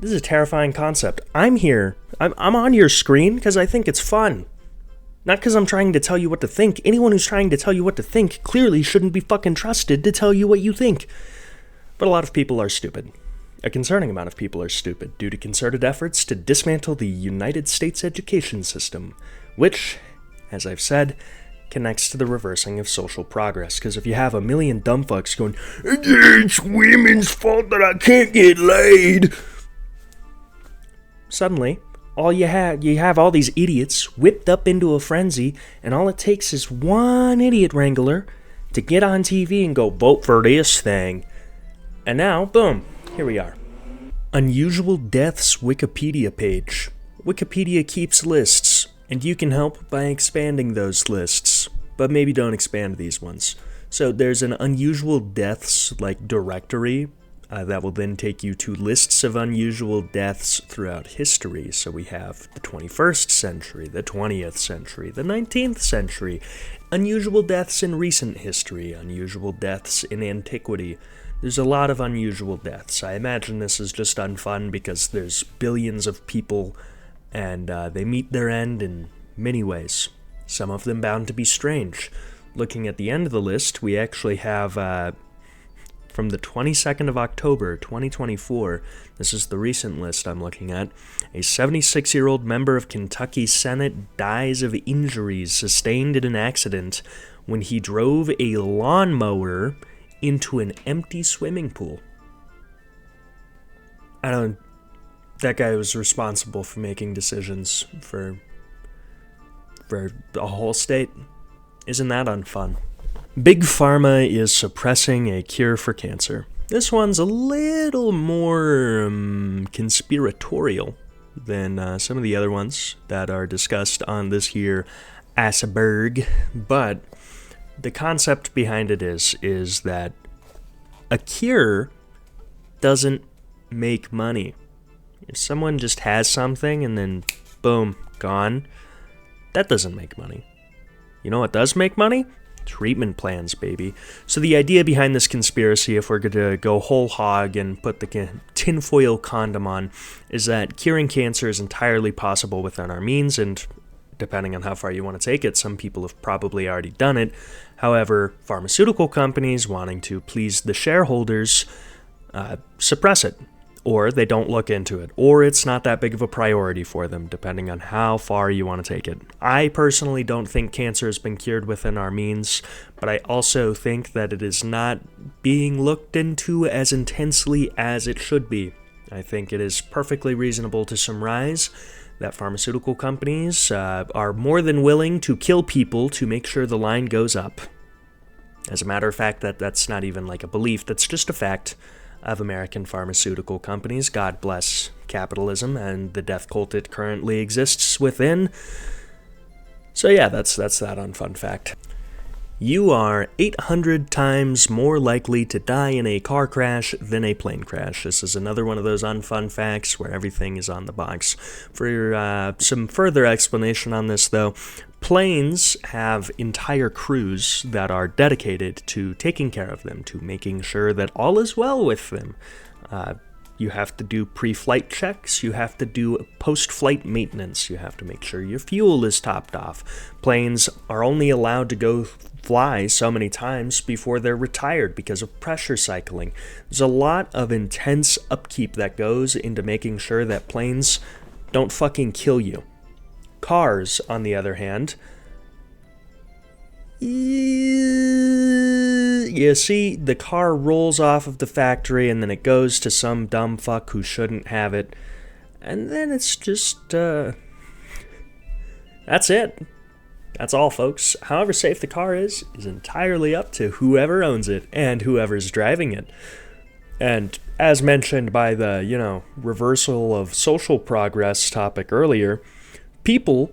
This is a terrifying concept. I'm here. I'm on your screen because I think it's fun. Not because I'm trying to tell you what to think. Anyone who's trying to tell you what to think clearly shouldn't be fucking trusted to tell you what you think. But a lot of people are stupid. A concerning amount of people are stupid due to concerted efforts to dismantle the United States education system, which, as I've said, connects to the reversing of social progress. Because if you have a million dumb fucks going, it's women's fault that I can't get laid, suddenly, you have all these idiots whipped up into a frenzy, and all it takes is one idiot wrangler to get on TV and go, vote for this thing. And now, boom, here we are. Unusual Deaths Wikipedia page. Wikipedia keeps lists, and you can help by expanding those lists, but maybe don't expand these ones. So there's an unusual deaths directory that will then take you to lists of unusual deaths throughout history. So we have the 21st century, the 20th century, the 19th century, unusual deaths in recent history, unusual deaths in antiquity. There's a lot of unusual deaths. I imagine this is just unfun because there's billions of people and they meet their end in many ways. Some of them bound to be strange. Looking at the end of the list, we actually have from the 22nd of October, 2024, this is the recent list I'm looking at, a 76-year-old member of Kentucky Senate dies of injuries sustained in an accident when he drove a lawnmower into an empty swimming pool. That guy was responsible for making decisions for a whole state. Isn't that unfun? Big Pharma is suppressing a cure for cancer. This one's a little more conspiratorial than some of the other ones that are discussed on this here Iceberg, but the concept behind it is that a cure doesn't make money. If someone just has something and then boom, gone, that doesn't make money. You know what does make money? Treatment plans, baby. So the idea behind this conspiracy, if we're going to go whole hog and put the tinfoil condom on, is that curing cancer is entirely possible within our means, and depending on how far you want to take it, some people have probably already done it. However, pharmaceutical companies wanting to please the shareholders suppress it, or they don't look into it, or it's not that big of a priority for them, depending on how far you want to take it. I personally don't think cancer has been cured within our means, but I also think that it is not being looked into as intensely as it should be. I think it is perfectly reasonable to surmise that pharmaceutical companies are more than willing to kill people to make sure the line goes up. As a matter of fact, that's not even like a belief, that's just a fact of American pharmaceutical companies. God bless capitalism and the death cult it currently exists within. So yeah, that's that unfun fact. You are 800 times more likely to die in a car crash than a plane crash. This is another one of those unfun facts where everything is on the box. For some further explanation on this, though, planes have entire crews that are dedicated to taking care of them, to making sure that all is well with them. You have to do pre-flight checks, you have to do post-flight maintenance, you have to make sure your fuel is topped off. Planes are only allowed to go fly so many times before they're retired because of pressure cycling. There's a lot of intense upkeep that goes into making sure that planes don't fucking kill you. Cars, on the other hand, you see, the car rolls off of the factory and then it goes to some dumb fuck who shouldn't have it. And then it's just, that's it. That's all, folks. However safe the car is entirely up to whoever owns it and whoever's driving it. And as mentioned by the, reversal of social progress topic earlier, people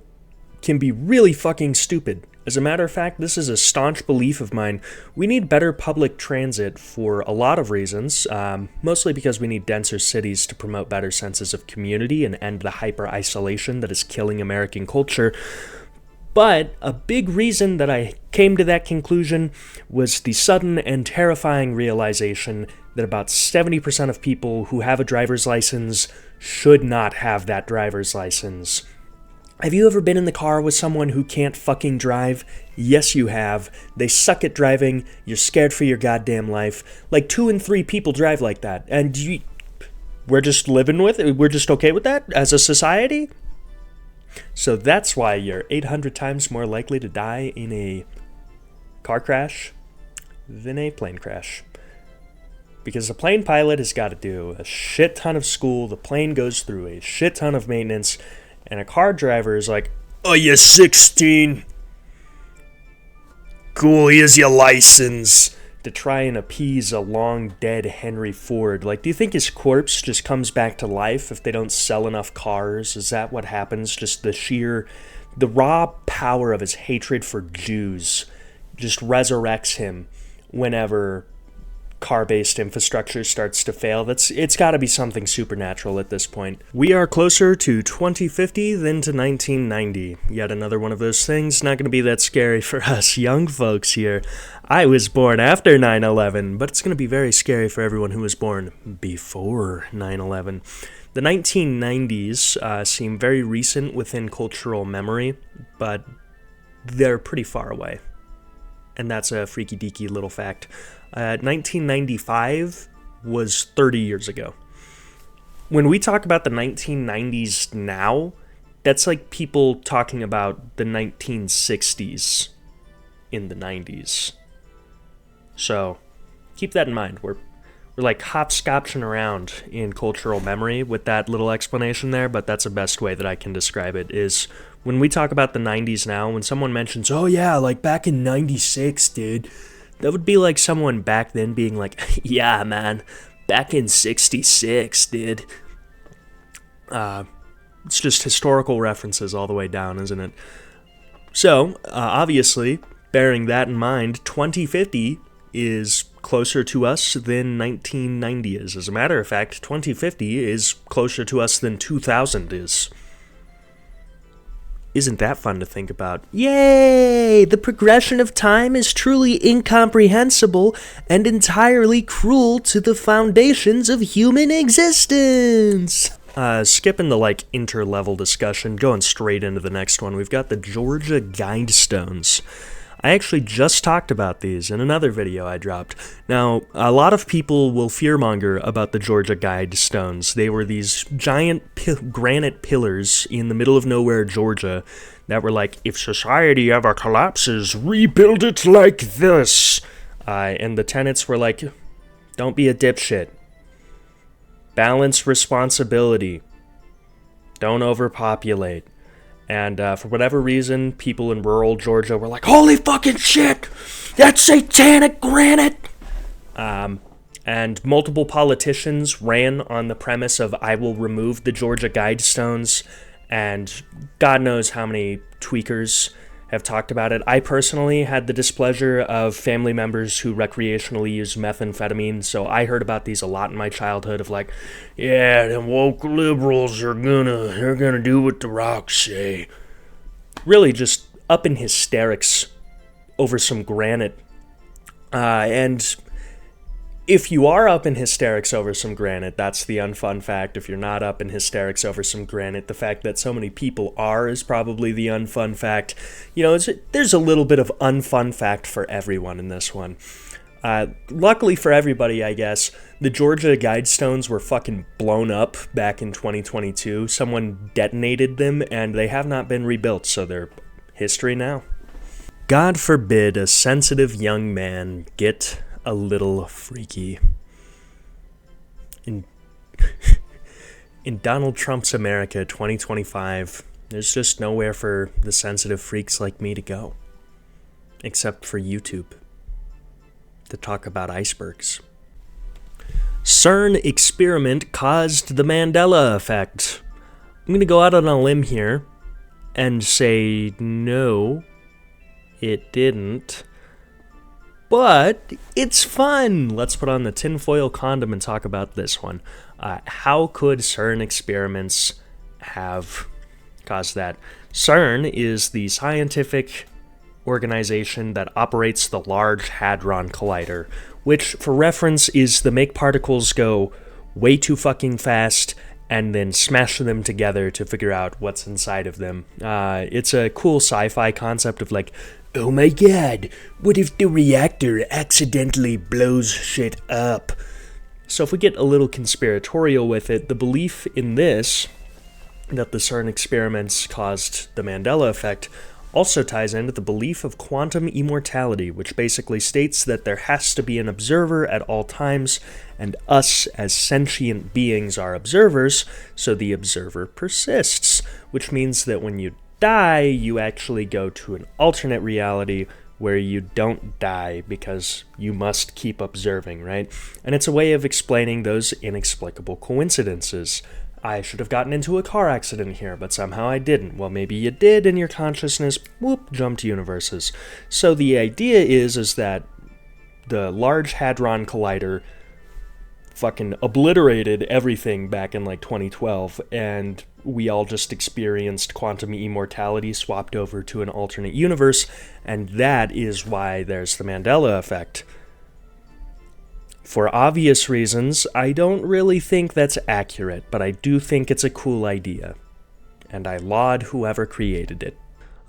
can be really fucking stupid. As a matter of fact, this is a staunch belief of mine. We need better public transit for a lot of reasons, mostly because we need denser cities to promote better senses of community and end the hyper-isolation that is killing American culture. But a big reason that I came to that conclusion was the sudden and terrifying realization that about 70% of people who have a driver's license should not have that driver's license. Have you ever been in the car with someone who can't fucking drive? Yes, you have. They suck at driving. You're scared for your goddamn life. Like 2 in 3 people drive like that. And we're just living with it. We're just okay with that as a society. So that's why you're 800 times more likely to die in a car crash than a plane crash. Because the plane pilot has got to do a shit ton of school. The plane goes through a shit ton of maintenance. And a car driver is like, "Oh, you're 16. Cool, here's your license." To try and appease a long-dead Henry Ford. Like, do you think his corpse just comes back to life if they don't sell enough cars? Is that what happens? Just the raw power of his hatred for Jews just resurrects him whenever car-based infrastructure starts to fail. It's got to be something supernatural at this point. We are closer to 2050 than to 1990. Yet another one of those things. Not going to be that scary for us young folks here. I was born after 9/11, but it's going to be very scary for everyone who was born before 9/11. The 1990s seem very recent within cultural memory, but they're pretty far away. And that's a freaky deaky little fact. 1995 was 30 years ago. When we talk about the 1990s now, that's like people talking about the 1960s in the 90s. So keep that in mind. We're like hopscotching around in cultural memory with that little explanation there, but that's the best way that I can describe it is when we talk about the 90s now, when someone mentions, "Oh yeah, like back in 96, dude," that would be like someone back then being like, "Yeah, man, back in 66, dude." It's just historical references all the way down, isn't it? So, obviously, bearing that in mind, 2050 is closer to us than 1990 is. As a matter of fact, 2050 is closer to us than 2000 is. Isn't that fun to think about? Yay! The progression of time is truly incomprehensible and entirely cruel to the foundations of human existence. Skipping the inter-level discussion, going straight into the next one, we've got the Georgia Guidestones. I actually just talked about these in another video I dropped. Now, a lot of people will fearmonger about the Georgia Guidestones. They were these giant granite pillars in the middle of nowhere, Georgia, that were like, if society ever collapses, rebuild it like this. And the tenets were like, don't be a dipshit. Balance responsibility. Don't overpopulate. And for whatever reason, people in rural Georgia were like, "Holy fucking shit! That's satanic granite!" And multiple politicians ran on the premise of, "I will remove the Georgia Guidestones," and God knows how many tweakers have talked about it. I personally had the displeasure of family members who recreationally use methamphetamine, so I heard about these a lot in my childhood of like, "Yeah, them woke liberals they're gonna do what the rocks say." Really just up in hysterics over some granite. And if you are up in hysterics over some granite, that's the unfun fact. If you're not up in hysterics over some granite, the fact that so many people are is probably the unfun fact. You know, there's a little bit of unfun fact for everyone in this one. Luckily for everybody, I guess, the Georgia Guidestones were fucking blown up back in 2022. Someone detonated them, and they have not been rebuilt, so they're history now. God forbid a sensitive young man get a little freaky. In Donald Trump's America 2025, there's just nowhere for the sensitive freaks like me to go. Except for YouTube. To talk about icebergs. CERN experiment caused the Mandela Effect. I'm going to go out on a limb here and say no, it didn't. But it's fun. Let's put on the tinfoil condom and talk about this one. How could CERN experiments have caused that. CERN is the scientific organization that operates the Large Hadron Collider, which, for reference, is to make particles go way too fucking fast and then smash them together to figure out what's inside of them. It's a cool sci-fi concept of like, oh my god, what if the reactor accidentally blows shit up? So if we get a little conspiratorial with it, the belief in this, that the CERN experiments caused the Mandela Effect, also ties into the belief of quantum immortality, which basically states that there has to be an observer at all times, and us as sentient beings are observers, so the observer persists, which means that when you die, you actually go to an alternate reality where you don't die because you must keep observing, right? And it's a way of explaining those inexplicable coincidences. I should have gotten into a car accident here, but somehow I didn't. Well, maybe you did, and your consciousness, whoop, jumped universes. So the idea is that the Large Hadron Collider fucking obliterated everything back in like 2012, and we all just experienced quantum immortality swapped over to an alternate universe, and that is why there's the Mandela Effect. For obvious reasons, I don't really think that's accurate, but I do think it's a cool idea. And I laud whoever created it.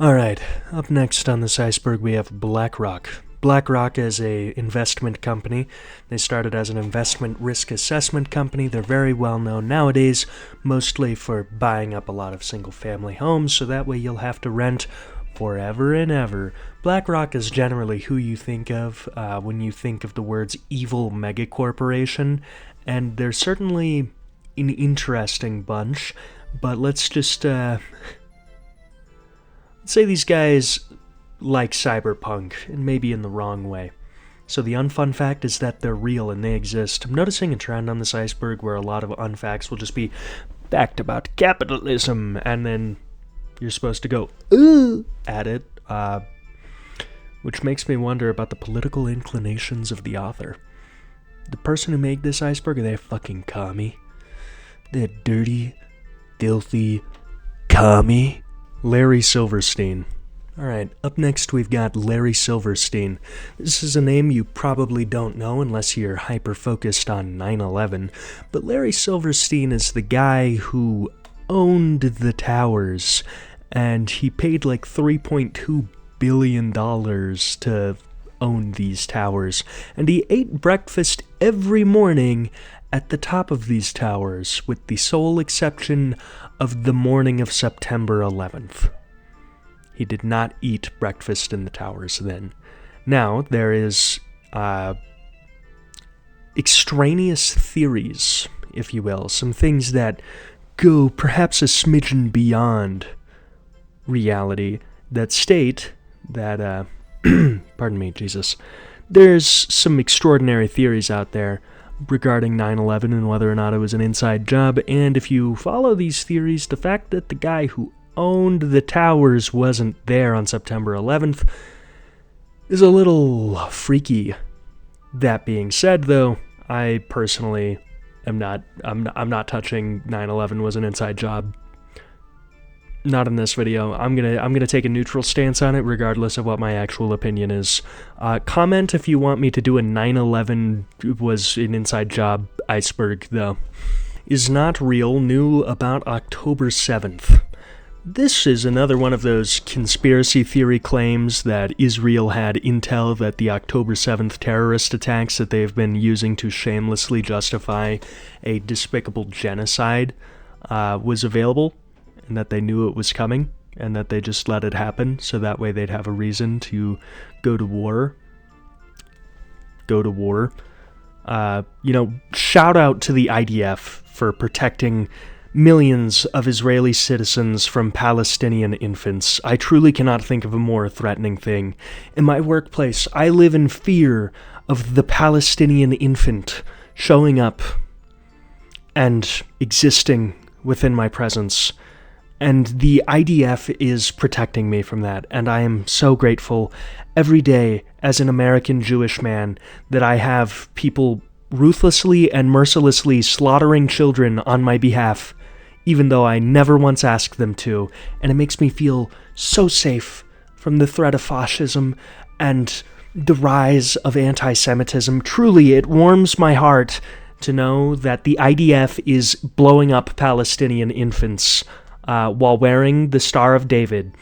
Alright, up next on this iceberg we have BlackRock. BlackRock is an investment company. They started as an investment risk assessment company. They're very well known nowadays, mostly for buying up a lot of single-family homes, so that way you'll have to rent forever and ever. BlackRock is generally who you think of when you think of the words evil megacorporation, and they're certainly an interesting bunch, but let's just say these guys like cyberpunk, and maybe in the wrong way. So the unfun fact is that they're real and they exist. I'm noticing a trend on this iceberg where a lot of unfacts will just be fact about capitalism, and then you're supposed to go, at it, which makes me wonder about the political inclinations of the author. The person who made this iceberg, are they a fucking commie? They're dirty, filthy commie? Larry Silverstein. Alright, up next we've got Larry Silverstein. This is a name you probably don't know unless you're hyper-focused on 9/11, but Larry Silverstein is the guy who owned the towers, and he paid like $3.2 billion to own these towers, and he ate breakfast every morning at the top of these towers, with the sole exception of the morning of September 11th. He did not eat breakfast in the towers then. Now, there is extraneous theories, if you will, some things that go perhaps a smidgen beyond reality that state that, pardon me, Jesus, there's some extraordinary theories out there regarding 9/11 and whether or not it was an inside job, and if you follow these theories, the fact that the guy who owned the towers wasn't there on September 11th is a little freaky. That being said, though, I personally I'm not touching 9/11 was an inside job. Not in this video. I'm gonna take a neutral stance on it, regardless of what my actual opinion is. Comment if you want me to do a 9/11 was an inside job iceberg, though. Is not real. Knew about October 7th. This is another one of those conspiracy theory claims that Israel had intel that the October 7th terrorist attacks that they've been using to shamelessly justify a despicable genocide was available, and that they knew it was coming, and that they just let it happen, so that way they'd have a reason to go to war. Shout out to the IDF for protecting millions of Israeli citizens from Palestinian infants. I truly cannot think of a more threatening thing. In my workplace, I live in fear of the Palestinian infant showing up and existing within my presence. And the IDF is protecting me from that, and I am so grateful every day as an American Jewish man that I have people ruthlessly and mercilessly slaughtering children on my behalf even though I never once asked them to, and it makes me feel so safe from the threat of fascism and the rise of anti-Semitism. Truly, it warms my heart to know that the IDF is blowing up Palestinian infants while wearing the Star of David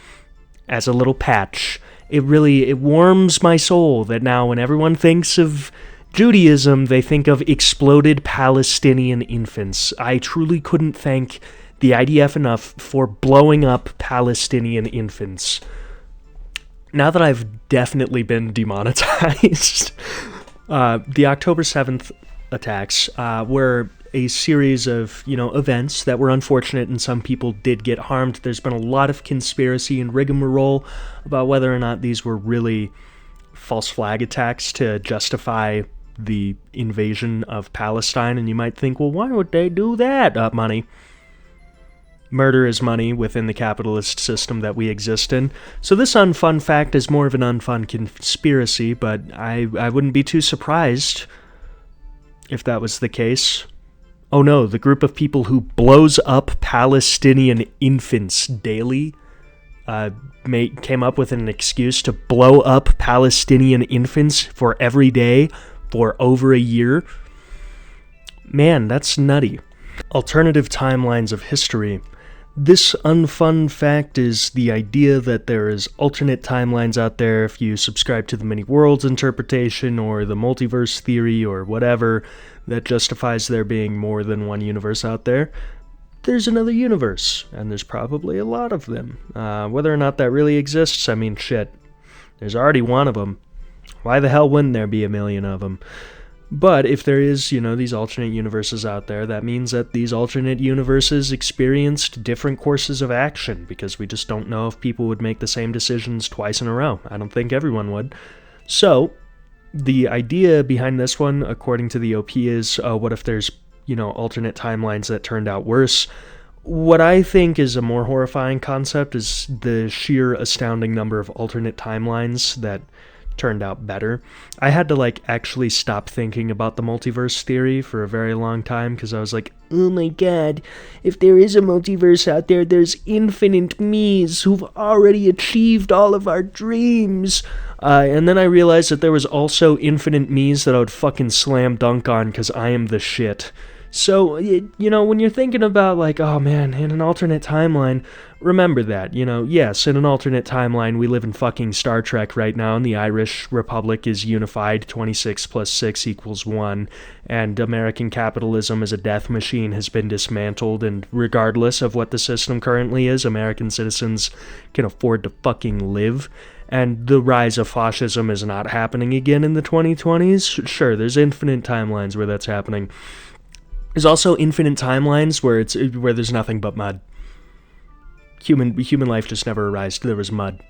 as a little patch. It warms my soul that now when everyone thinks of Judaism, they think of exploded Palestinian infants. I truly couldn't thank the IDF enough for blowing up Palestinian infants. Now that I've definitely been demonetized, the October 7th attacks were a series of, events that were unfortunate, and some people did get harmed. There's been a lot of conspiracy and rigmarole about whether or not these were really false flag attacks to justify the invasion of Palestine, and you might think, well, why would they do that? Money. Murder is money within the capitalist system that we exist in. So this unfun fact is more of an unfun conspiracy, but I wouldn't be too surprised if that was the case. Oh no, the group of people who blows up Palestinian infants daily came up with an excuse to blow up Palestinian infants for every day for over a year. Man, that's nutty. Alternative timelines of history. This unfun fact is the idea that there is alternate timelines out there. If you subscribe to the many worlds interpretation or the multiverse theory or whatever that justifies there being more than one universe out there, there's another universe, and there's probably a lot of them. Whether or not that really exists, I mean, shit, there's already one of them. Why the hell wouldn't there be a million of them? But if there is, these alternate universes out there, that means that these alternate universes experienced different courses of action, because we just don't know if people would make the same decisions twice in a row. I don't think everyone would. So, the idea behind this one, according to the OP, is what if there's, alternate timelines that turned out worse? What I think is a more horrifying concept is the sheer astounding number of alternate timelines that turned out better. I had to actually stop thinking about the multiverse theory for a very long time, because I was like, oh my god, if there is a multiverse out there, there's infinite me's who've already achieved all of our dreams. And then I realized that there was also infinite me's that I would fucking slam dunk on because I am the shit. So, when you're thinking about oh man, in an alternate timeline, remember that, yes, in an alternate timeline, we live in fucking Star Trek right now, and the Irish Republic is unified, 26 plus 6 equals 1, and American capitalism as a death machine has been dismantled, and regardless of what the system currently is, American citizens can afford to fucking live. And the rise of fascism is not happening again in the 2020s. Sure, there's infinite timelines where that's happening. There's also infinite timelines where there's nothing but mud. Human life just never arose. There was mud.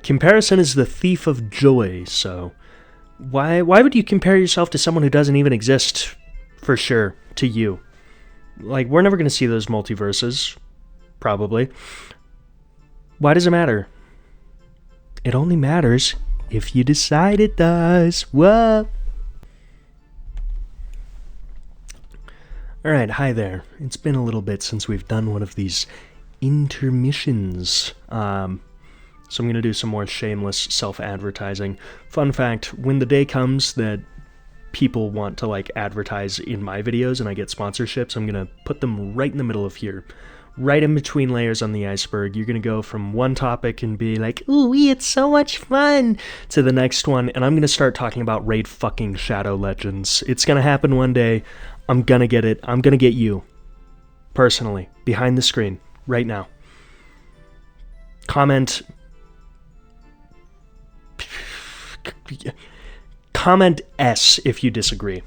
Comparison is the thief of joy. So why would you compare yourself to someone who doesn't even exist? For sure, to you. We're never gonna see those multiverses, probably. Why does it matter? It only matters if you decide it does. Whoa. Alright, hi there. It's been a little bit since we've done one of these intermissions. So I'm going to do some more shameless self-advertising. Fun fact, when the day comes that people want to advertise in my videos and I get sponsorships, I'm going to put them right in the middle of here. Right in between layers on the iceberg. You're going to go from one topic and be like, ooh, it's so much fun, to the next one, and I'm going to start talking about Raid fucking Shadow Legends. It's going to happen one day. I'm going to get it. I'm going to get you, personally, behind the screen, right now. Comment S if you disagree.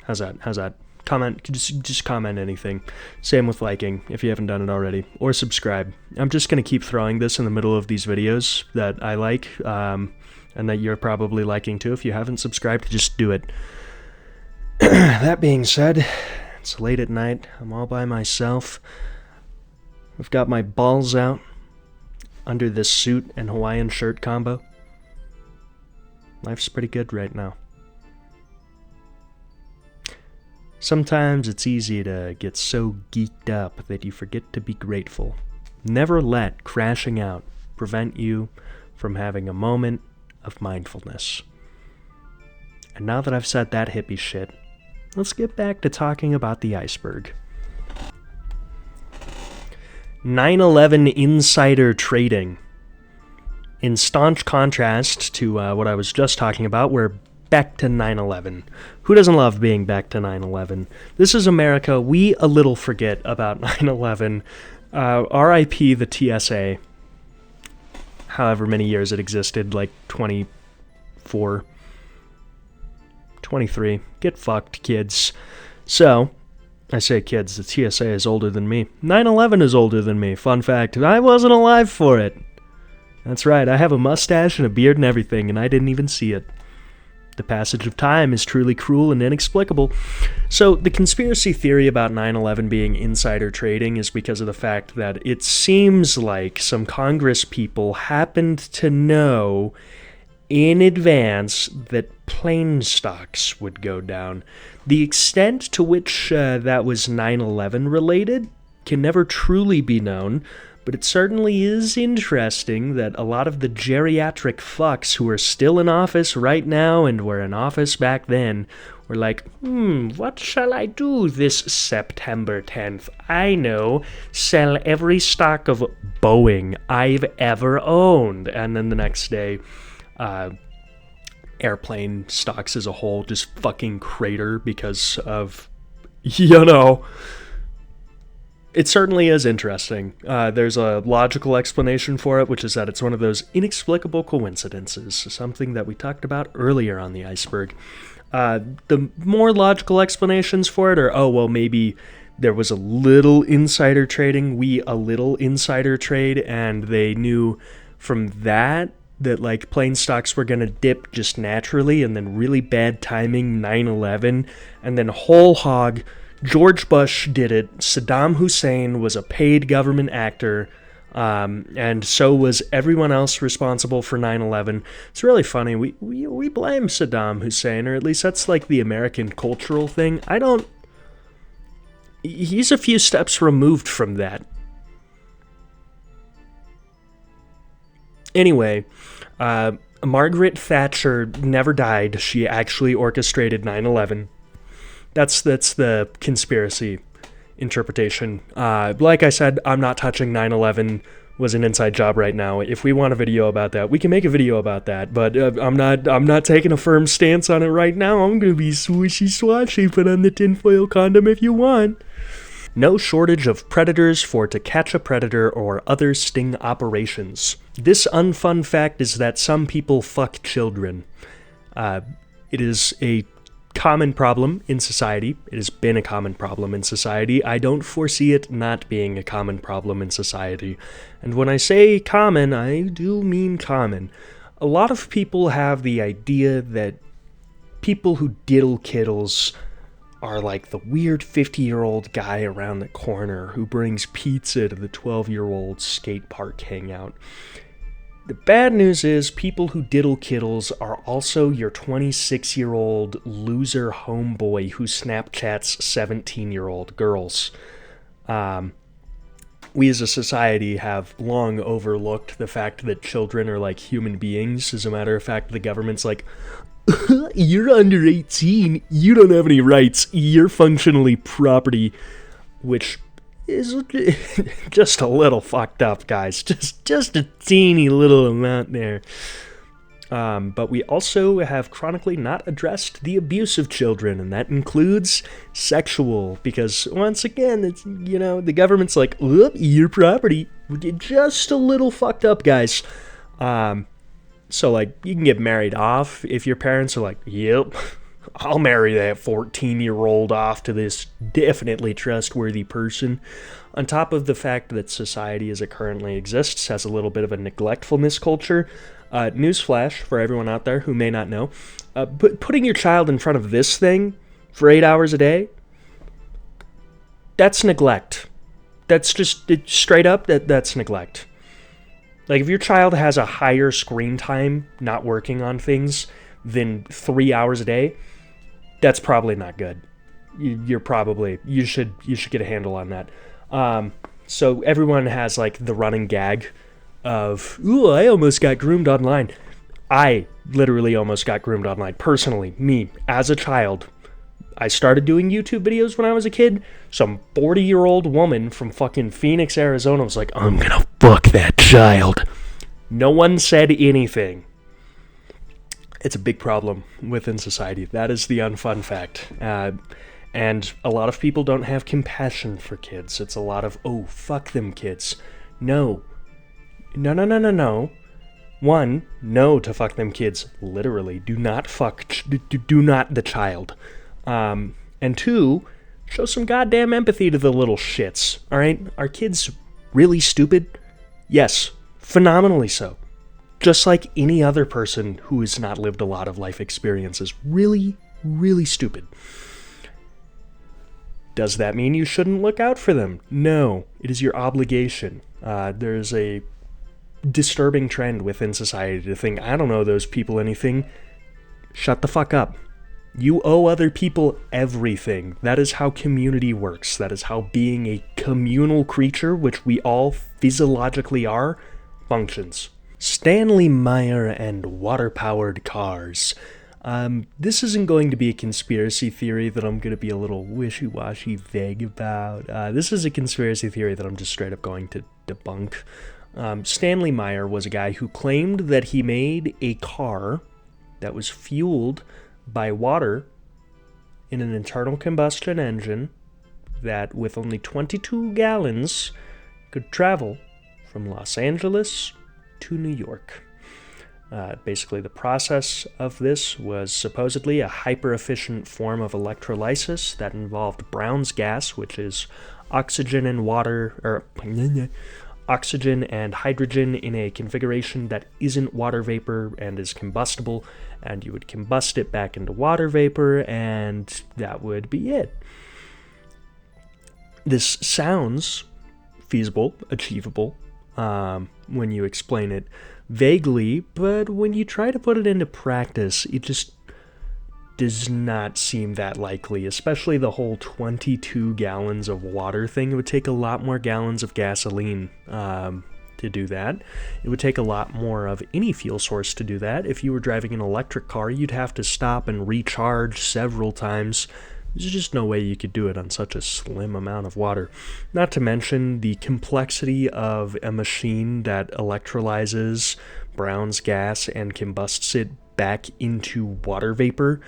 How's that? Comment, just comment anything. Same with liking, if you haven't done it already. Or subscribe. I'm just going to keep throwing this in the middle of these videos that I like, and that you're probably liking too. If you haven't subscribed, just do it. That being said, it's late at night. I'm all by myself. I've got my balls out under this suit and Hawaiian shirt combo. Life's pretty good right now. Sometimes it's easy to get so geeked up that you forget to be grateful. Never let crashing out prevent you from having a moment of mindfulness. And now that I've said that hippie shit, let's get back to talking about the iceberg. 9/11 insider trading. In staunch contrast to what I was just talking about, we're back to 9/11. Who doesn't love being back to 9/11? This is America. We a little forget about 9/11. RIP the TSA. However many years it existed, like 24, 23. Get fucked, kids. So, I say kids, the TSA is older than me. 9/11 is older than me. Fun fact, I wasn't alive for it. That's right, I have a mustache and a beard and everything, and I didn't even see it. The passage of time is truly cruel and inexplicable. So the conspiracy theory about 9/11 being insider trading is because of the fact that it seems like some Congress people happened to know in advance that plane stocks would go down. The extent to which that was 9/11 related can never truly be known, but it certainly is interesting that a lot of the geriatric fucks who are still in office right now and were in office back then were like, what shall I do this September 10th? I know, sell every stock of Boeing I've ever owned. And then the next day, airplane stocks as a whole just fucking crater because of, It certainly is interesting. There's a logical explanation for it, which is that it's one of those inexplicable coincidences, something that we talked about earlier on the iceberg. The more logical explanations for it are, maybe there was a little insider trading, a little insider trade, and they knew from that like plane stocks were going to dip just naturally, and then really bad timing, 9/11, and then whole hog, George Bush did it. Saddam Hussein was a paid government actor, and so was everyone else responsible for 9/11. It's really funny. We blame Saddam Hussein, or at least that's like the American cultural thing. He's a few steps removed from that. Anyway, Margaret Thatcher never died. She actually orchestrated 9/11. That's the conspiracy interpretation. Like I said, I'm not touching 9/11 was an inside job right now. If we want a video about that, we can make a video about that. But I'm not taking a firm stance on it right now. I'm gonna be swishy swashy. Put on the tinfoil condom if you want. No shortage of predators for to catch a predator or other sting operations. This unfun fact is that some people fuck children. It is a common problem in society. It has been a common problem in society. I don't foresee it not being a common problem in society. And when I say common, I do mean common. A lot of people have the idea that people who diddle kiddles are like the weird 50-year-old guy around the corner who brings pizza to the 12-year-old skate park hangout. The bad news is people who diddle kiddles are also your 26-year-old loser homeboy who Snapchats 17-year-old girls. We as a society have long overlooked the fact that children are like human beings. As a matter of fact, the government's like, you're under 18, you don't have any rights, you're functionally property, which is just a little fucked up, guys. Just a teeny little amount there. But we also have chronically not addressed the abuse of children, and that includes sexual, because once again, it's, the government's like, your property. Just a little fucked up, guys. So, like, you can get married off if your parents are like, yep, I'll marry that 14-year-old off to this definitely trustworthy person. On top of the fact that society as it currently exists has a little bit of a neglectfulness culture. Newsflash for everyone out there who may not know. Putting your child in front of this thing for 8 hours a day, that's neglect. That's just straight up, that's neglect. Like, if your child has a higher screen time not working on things than 3 hours a day, that's probably not good. you're probably, you should get a handle on that. So everyone has like the running gag of, ooh, I almost got groomed online. I literally almost got groomed online. Personally, me, as a child, I started doing YouTube videos when I was a kid. Some 40-year-old woman from fucking Phoenix, Arizona was like, I'm gonna fuck that child. No one said anything. It's a big problem within society. That is the unfun fact. And a lot of people don't have compassion for kids. It's a lot of, oh, fuck them kids. No. No. One, no to fuck them kids. Literally, do not fuck, do not the child. And two, show some goddamn empathy to the little shits, alright? Are kids really stupid? Yes, phenomenally so. Just like any other person who has not lived a lot of life experiences. Really, really stupid. Does that mean you shouldn't look out for them? No, it is your obligation. There's a disturbing trend within society to think, I don't know those people anything. Shut the fuck up. You owe other people everything. That is how community works. That is how being a communal creature, which we all physiologically are, functions. Stanley Meyer and water-powered cars. This isn't going to be a conspiracy theory that I'm going to be a little wishy-washy vague about. This is a conspiracy theory that I'm just straight up going to debunk. Stanley Meyer was a guy who claimed that he made a car that was fueled by water in an internal combustion engine that, with only 22 gallons, could travel from Los Angeles to New York. Basically, the process of this was supposedly a hyper-efficient form of electrolysis that involved Brown's gas, which is oxygen and oxygen and hydrogen in a configuration that isn't water vapor and is combustible, and you would combust it back into water vapor, and that would be it. This sounds feasible, achievable, when you explain it vaguely, but when you try to put it into practice, it just does not seem that likely, especially the whole 22 gallons of water thing. It would take a lot more gallons of gasoline to do that. It would take a lot more of any fuel source to do that. If you were driving an electric car, you'd have to stop and recharge several times. There's just no way you could do it on such a slim amount of water. Not to mention the complexity of a machine that electrolyzes Brown's gas and combusts it back into water vapor.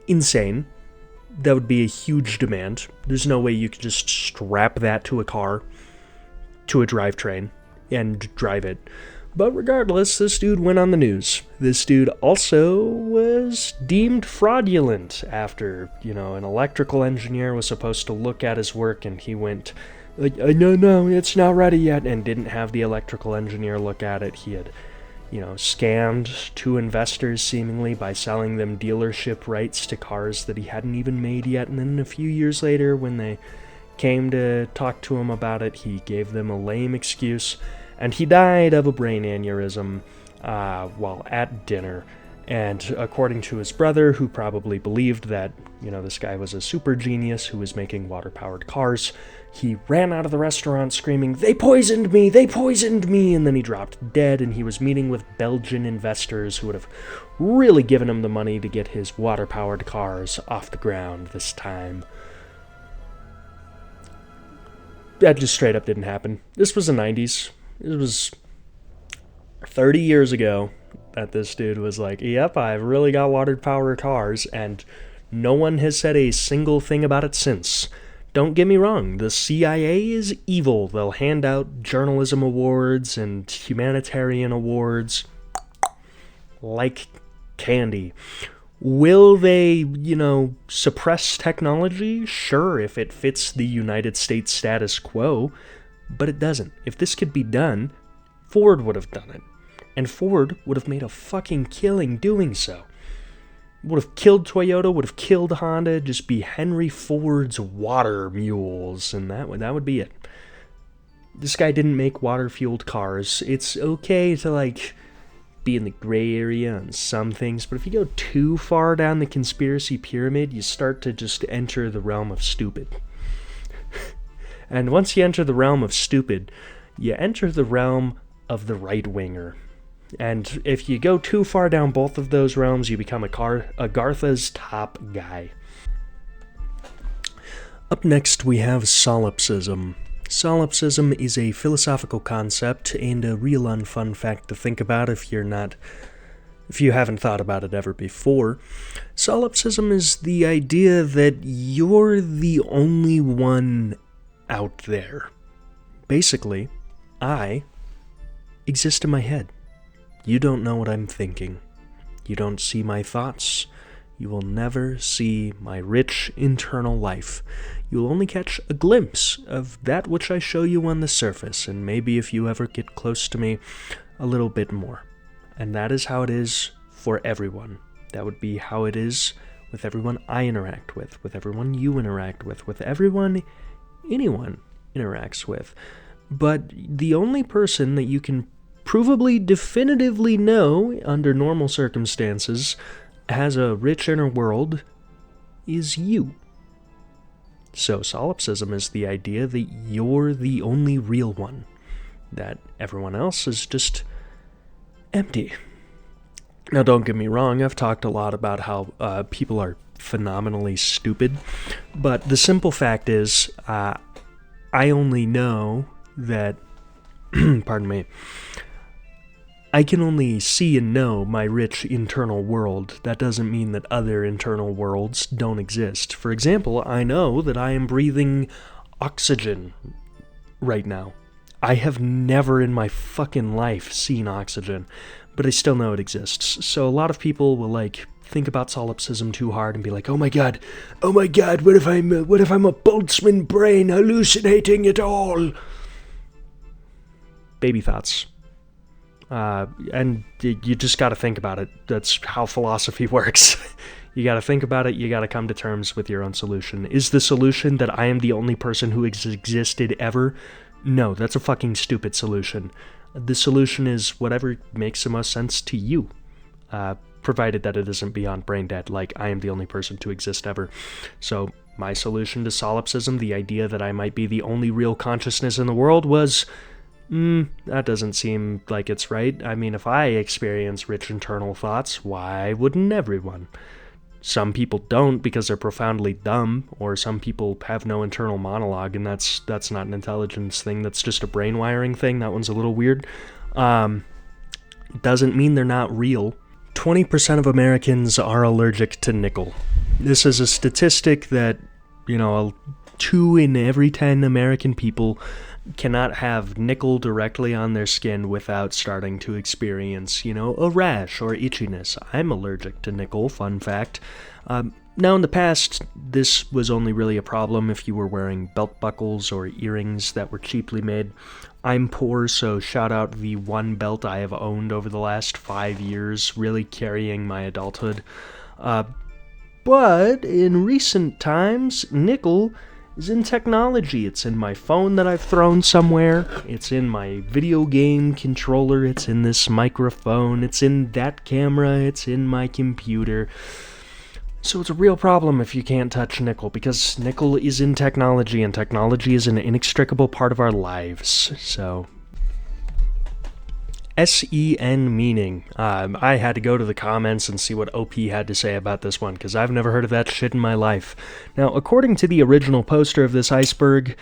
Insane. That would be a huge demand. There's no way you could just strap that to a car, to a drivetrain, and drive it. But regardless, this dude went on the news. This dude also was deemed fraudulent after, an electrical engineer was supposed to look at his work and he went, no, it's not ready yet, and didn't have the electrical engineer look at it. He had, scammed two investors seemingly by selling them dealership rights to cars that he hadn't even made yet. And then a few years later, when they came to talk to him about it, he gave them a lame excuse. And he died of a brain aneurysm while at dinner. And according to his brother, who probably believed that, this guy was a super genius who was making water-powered cars, he ran out of the restaurant screaming, "They poisoned me! They poisoned me!" And then he dropped dead, and he was meeting with Belgian investors who would have really given him the money to get his water-powered cars off the ground this time. That just straight up didn't happen. This was the 90s. It was 30 years ago that this dude was like, yep, I've really got water-powered cars, and no one has said a single thing about it since. Don't get me wrong, the CIA is evil. They'll hand out journalism awards and humanitarian awards like candy. Will they, suppress technology? Sure, if it fits the United States status quo. But it doesn't. If this could be done, Ford would have done it. And Ford would have made a fucking killing doing so. Would have killed Toyota, would have killed Honda, just be Henry Ford's water mules, and that would be it. This guy didn't make water-fueled cars. It's okay to, be in the gray area on some things, but if you go too far down the conspiracy pyramid, you start to just enter the realm of stupid. And once you enter the realm of stupid, you enter the realm of the right-winger. And if you go too far down both of those realms, you become a Gartha's top guy. Up next, we have solipsism. Solipsism is a philosophical concept and a real unfun fact to think about if you haven't thought about it ever before. Solipsism is the idea that you're the only one out there. Basically, I exist in my head. You don't know what I'm thinking. You don't see my thoughts. You will never see my rich internal life. You will only catch a glimpse of that which I show you on the surface, and maybe if you ever get close to me, a little bit more. And that is how it is for everyone. That would be how it is with everyone I interact with everyone you interact with everyone anyone interacts with. But the only person that you can provably definitively know under normal circumstances has a rich inner world is you. So solipsism is the idea that you're the only real one, that everyone else is just empty. Now don't get me wrong, I've talked a lot about how people are phenomenally stupid, but the simple fact is, I only know that, pardon me, I can only see and know my rich internal world. That doesn't mean that other internal worlds don't exist. For example, I know that I am breathing oxygen right now. I have never in my fucking life seen oxygen, but I still know it exists. So a lot of people will think about solipsism too hard and be like, oh my god, what if I'm a Boltzmann brain hallucinating it all? Baby thoughts. And you just gotta think about it. That's how philosophy works. You gotta think about it, you gotta come to terms with your own solution. Is the solution that I am the only person who existed ever? No, that's a fucking stupid solution. The solution is whatever makes the most sense to you. Provided that it isn't beyond brain dead, like I am the only person to exist ever. So, my solution to solipsism, the idea that I might be the only real consciousness in the world, was that doesn't seem like it's right. I mean, if I experience rich internal thoughts, why wouldn't everyone? Some people don't because they're profoundly dumb, or some people have no internal monologue, and that's not an intelligence thing, that's just a brain wiring thing. That one's a little weird. Doesn't mean they're not real. 20% of Americans are allergic to nickel. This is a statistic that, 2 in every 10 American people cannot have nickel directly on their skin without starting to experience, a rash or itchiness. I'm allergic to nickel, fun fact. Now, in the past, this was only really a problem if you were wearing belt buckles or earrings that were cheaply made. I'm poor, so shout out the one belt I have owned over the last 5 years, really carrying my adulthood. But in recent times, nickel is in technology. It's in my phone that I've thrown somewhere. It's in my video game controller. It's in this microphone. It's in that camera. It's in my computer. So it's a real problem if you can't touch nickel, because nickel is in technology, and technology is an inextricable part of our lives. So SEN meaning. I had to go to the comments and see what OP had to say about this one, because I've never heard of that shit in my life. Now, according to the original poster of this iceberg,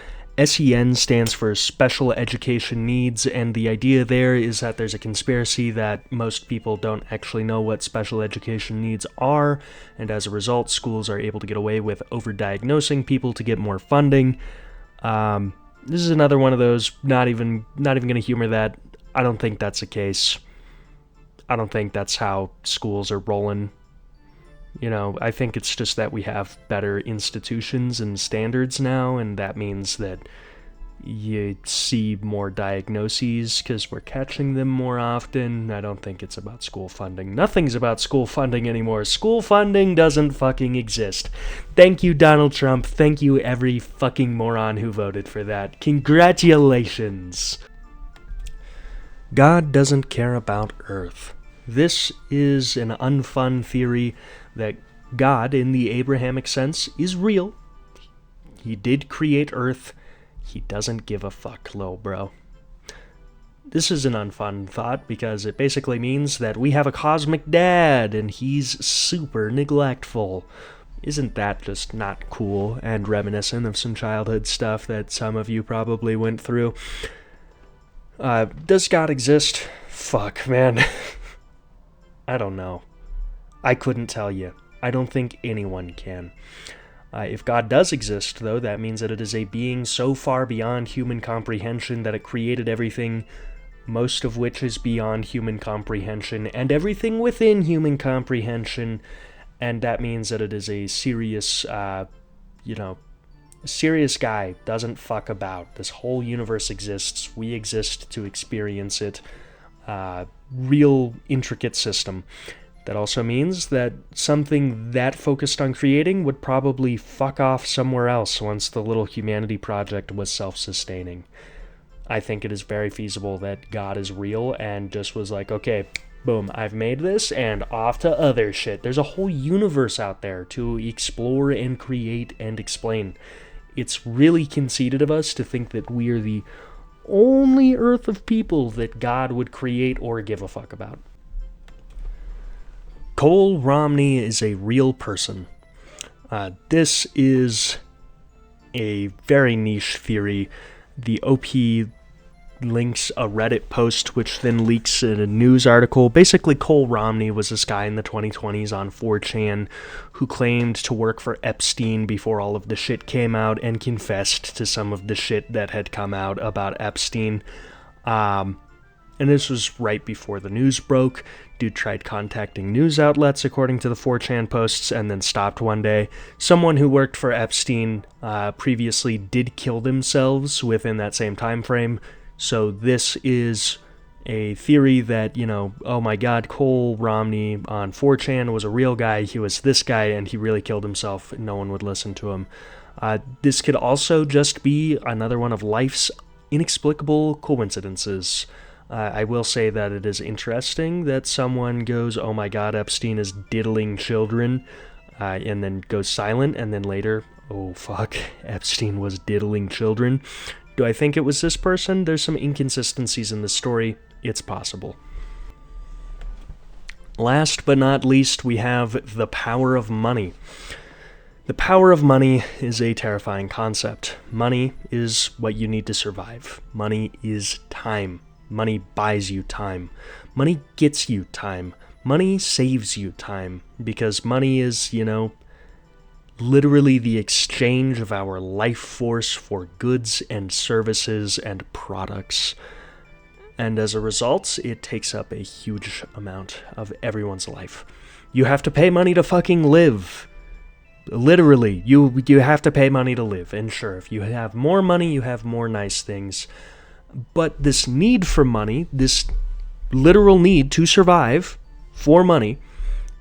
SEN stands for Special Education Needs, and the idea there is that there's a conspiracy that most people don't actually know what special education needs are, and as a result, schools are able to get away with overdiagnosing people to get more funding. This is another one of those, not even going to humor that. I don't think that's the case. I don't think that's how schools are rolling. I think it's just that we have better institutions and standards now, and that means that you see more diagnoses because we're catching them more often. I don't think it's about school funding. Nothing's about school funding anymore. School funding doesn't fucking exist. Thank you, Donald Trump. Thank you, every fucking moron who voted for that. Congratulations. God doesn't care about Earth. This is an unfun theory that God, in the Abrahamic sense, is real. He did create Earth. He doesn't give a fuck, lil bro. This is an unfun thought because it basically means that we have a cosmic dad and he's super neglectful. Isn't that just not cool and reminiscent of some childhood stuff that some of you probably went through? Does God exist? Fuck, man. I don't know. I couldn't tell you. I don't think anyone can. If God does exist, though, that means that it is a being so far beyond human comprehension that it created everything, most of which is beyond human comprehension, and everything within human comprehension, and that means that it is a serious, serious guy, doesn't fuck about. This whole universe exists, we exist to experience it, real intricate system. That also means that something that focused on creating would probably fuck off somewhere else once the little humanity project was self-sustaining. I think it is very feasible that God is real and just was like, okay, boom, I've made this and off to other shit. There's a whole universe out there to explore and create and explain. It's really conceited of us to think that we are the only earth of people that God would create or give a fuck about. Cole Romney is a real person. This is a very niche theory. The OP links a Reddit post which then leaks in a news article. Basically, Cole Romney was this guy in the 2020s on 4chan who claimed to work for Epstein before all of the shit came out and confessed to some of the shit that had come out about Epstein. And this was right before the news broke. Dude tried contacting news outlets according to the 4chan posts and then stopped one day. Someone who worked for Epstein previously did kill themselves within that same time frame. So this is a theory that, oh my god, Cole Romney on 4chan was a real guy. He was this guy and he really killed himself. No one would listen to him. This could also just be another one of life's inexplicable coincidences. I will say that it is interesting that someone goes, oh my god, Epstein is diddling children, and then goes silent, and then later, oh fuck, Epstein was diddling children. Do I think it was this person? There's some inconsistencies in the story. It's possible. Last but not least, we have the power of money. The power of money is a terrifying concept. Money is what you need to survive. Money is time. Money buys you time. Money gets you time. Money saves you time. Because money is, literally the exchange of our life force for goods and services and products. And as a result, it takes up a huge amount of everyone's life. You have to pay money to fucking live. Literally, you have to pay money to live. And sure, if you have more money, you have more nice things. But this need for money, this literal need to survive for money,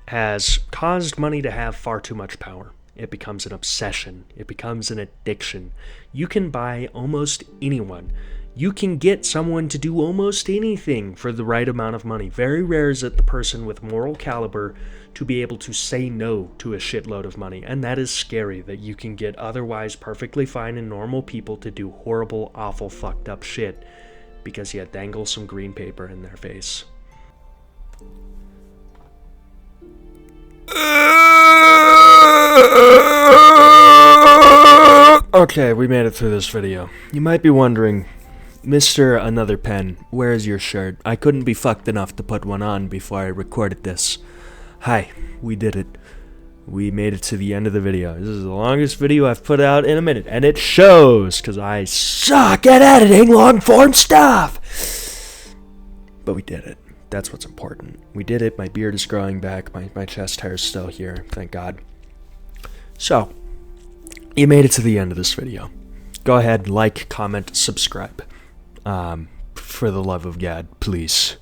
has caused money to have far too much power. It becomes an obsession. It becomes an addiction. You can buy almost anyone. You can get someone to do almost anything for the right amount of money. Very rare is it the person with moral caliber to be able to say no to a shitload of money. And that is scary, that you can get otherwise perfectly fine and normal people to do horrible, awful, fucked up shit because you dangle some green paper in their face. Okay, we made it through this video. You might be wondering, Mr. Another Pen, where's your shirt? I couldn't be fucked enough to put one on before I recorded this. Hi, we did it. We made it to the end of the video. This is the longest video I've put out in a minute, and it shows, because I suck at editing long-form stuff! But we did it. That's what's important. We did it. My beard is growing back. My chest hair is still here. Thank God. So, you made it to the end of this video. Go ahead, like, comment, subscribe. For the love of God, please.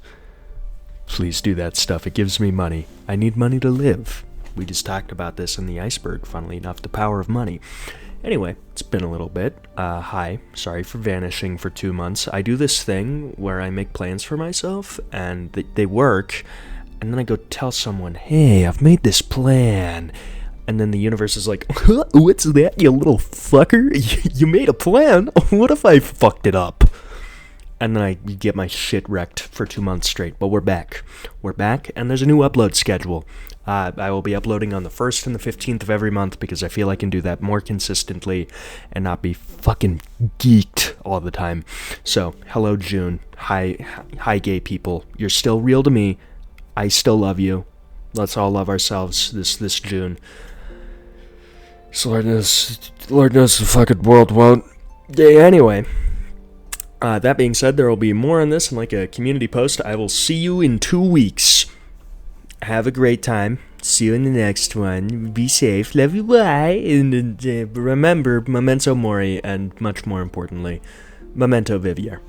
Please do that stuff. It gives me money. I need money to live. We just talked about this in the Iceberg, funnily enough, the power of money. Anyway, it's been a little bit. Hi, sorry for vanishing for 2 months. I do this thing where I make plans for myself, and they work, and then I go tell someone, hey, I've made this plan. And then the universe is like, huh, what's that, you little fucker? You made a plan? What if I fucked it up? And then I get my shit wrecked for 2 months straight. But we're back. We're back, and there's a new upload schedule. I will be uploading on the 1st and the 15th of every month because I feel I can do that more consistently and not be fucking geeked all the time. So, hello, June. Hi, gay people. You're still real to me. I still love you. Let's all love ourselves this June. So Lord knows the fucking world won't. Yeah, anyway. That being said, there will be more on this in like a community post. I will see you in 2 weeks. Have a great time. See you in the next one. Be safe. Love you. Bye. And remember, memento mori, and much more importantly, memento vivier.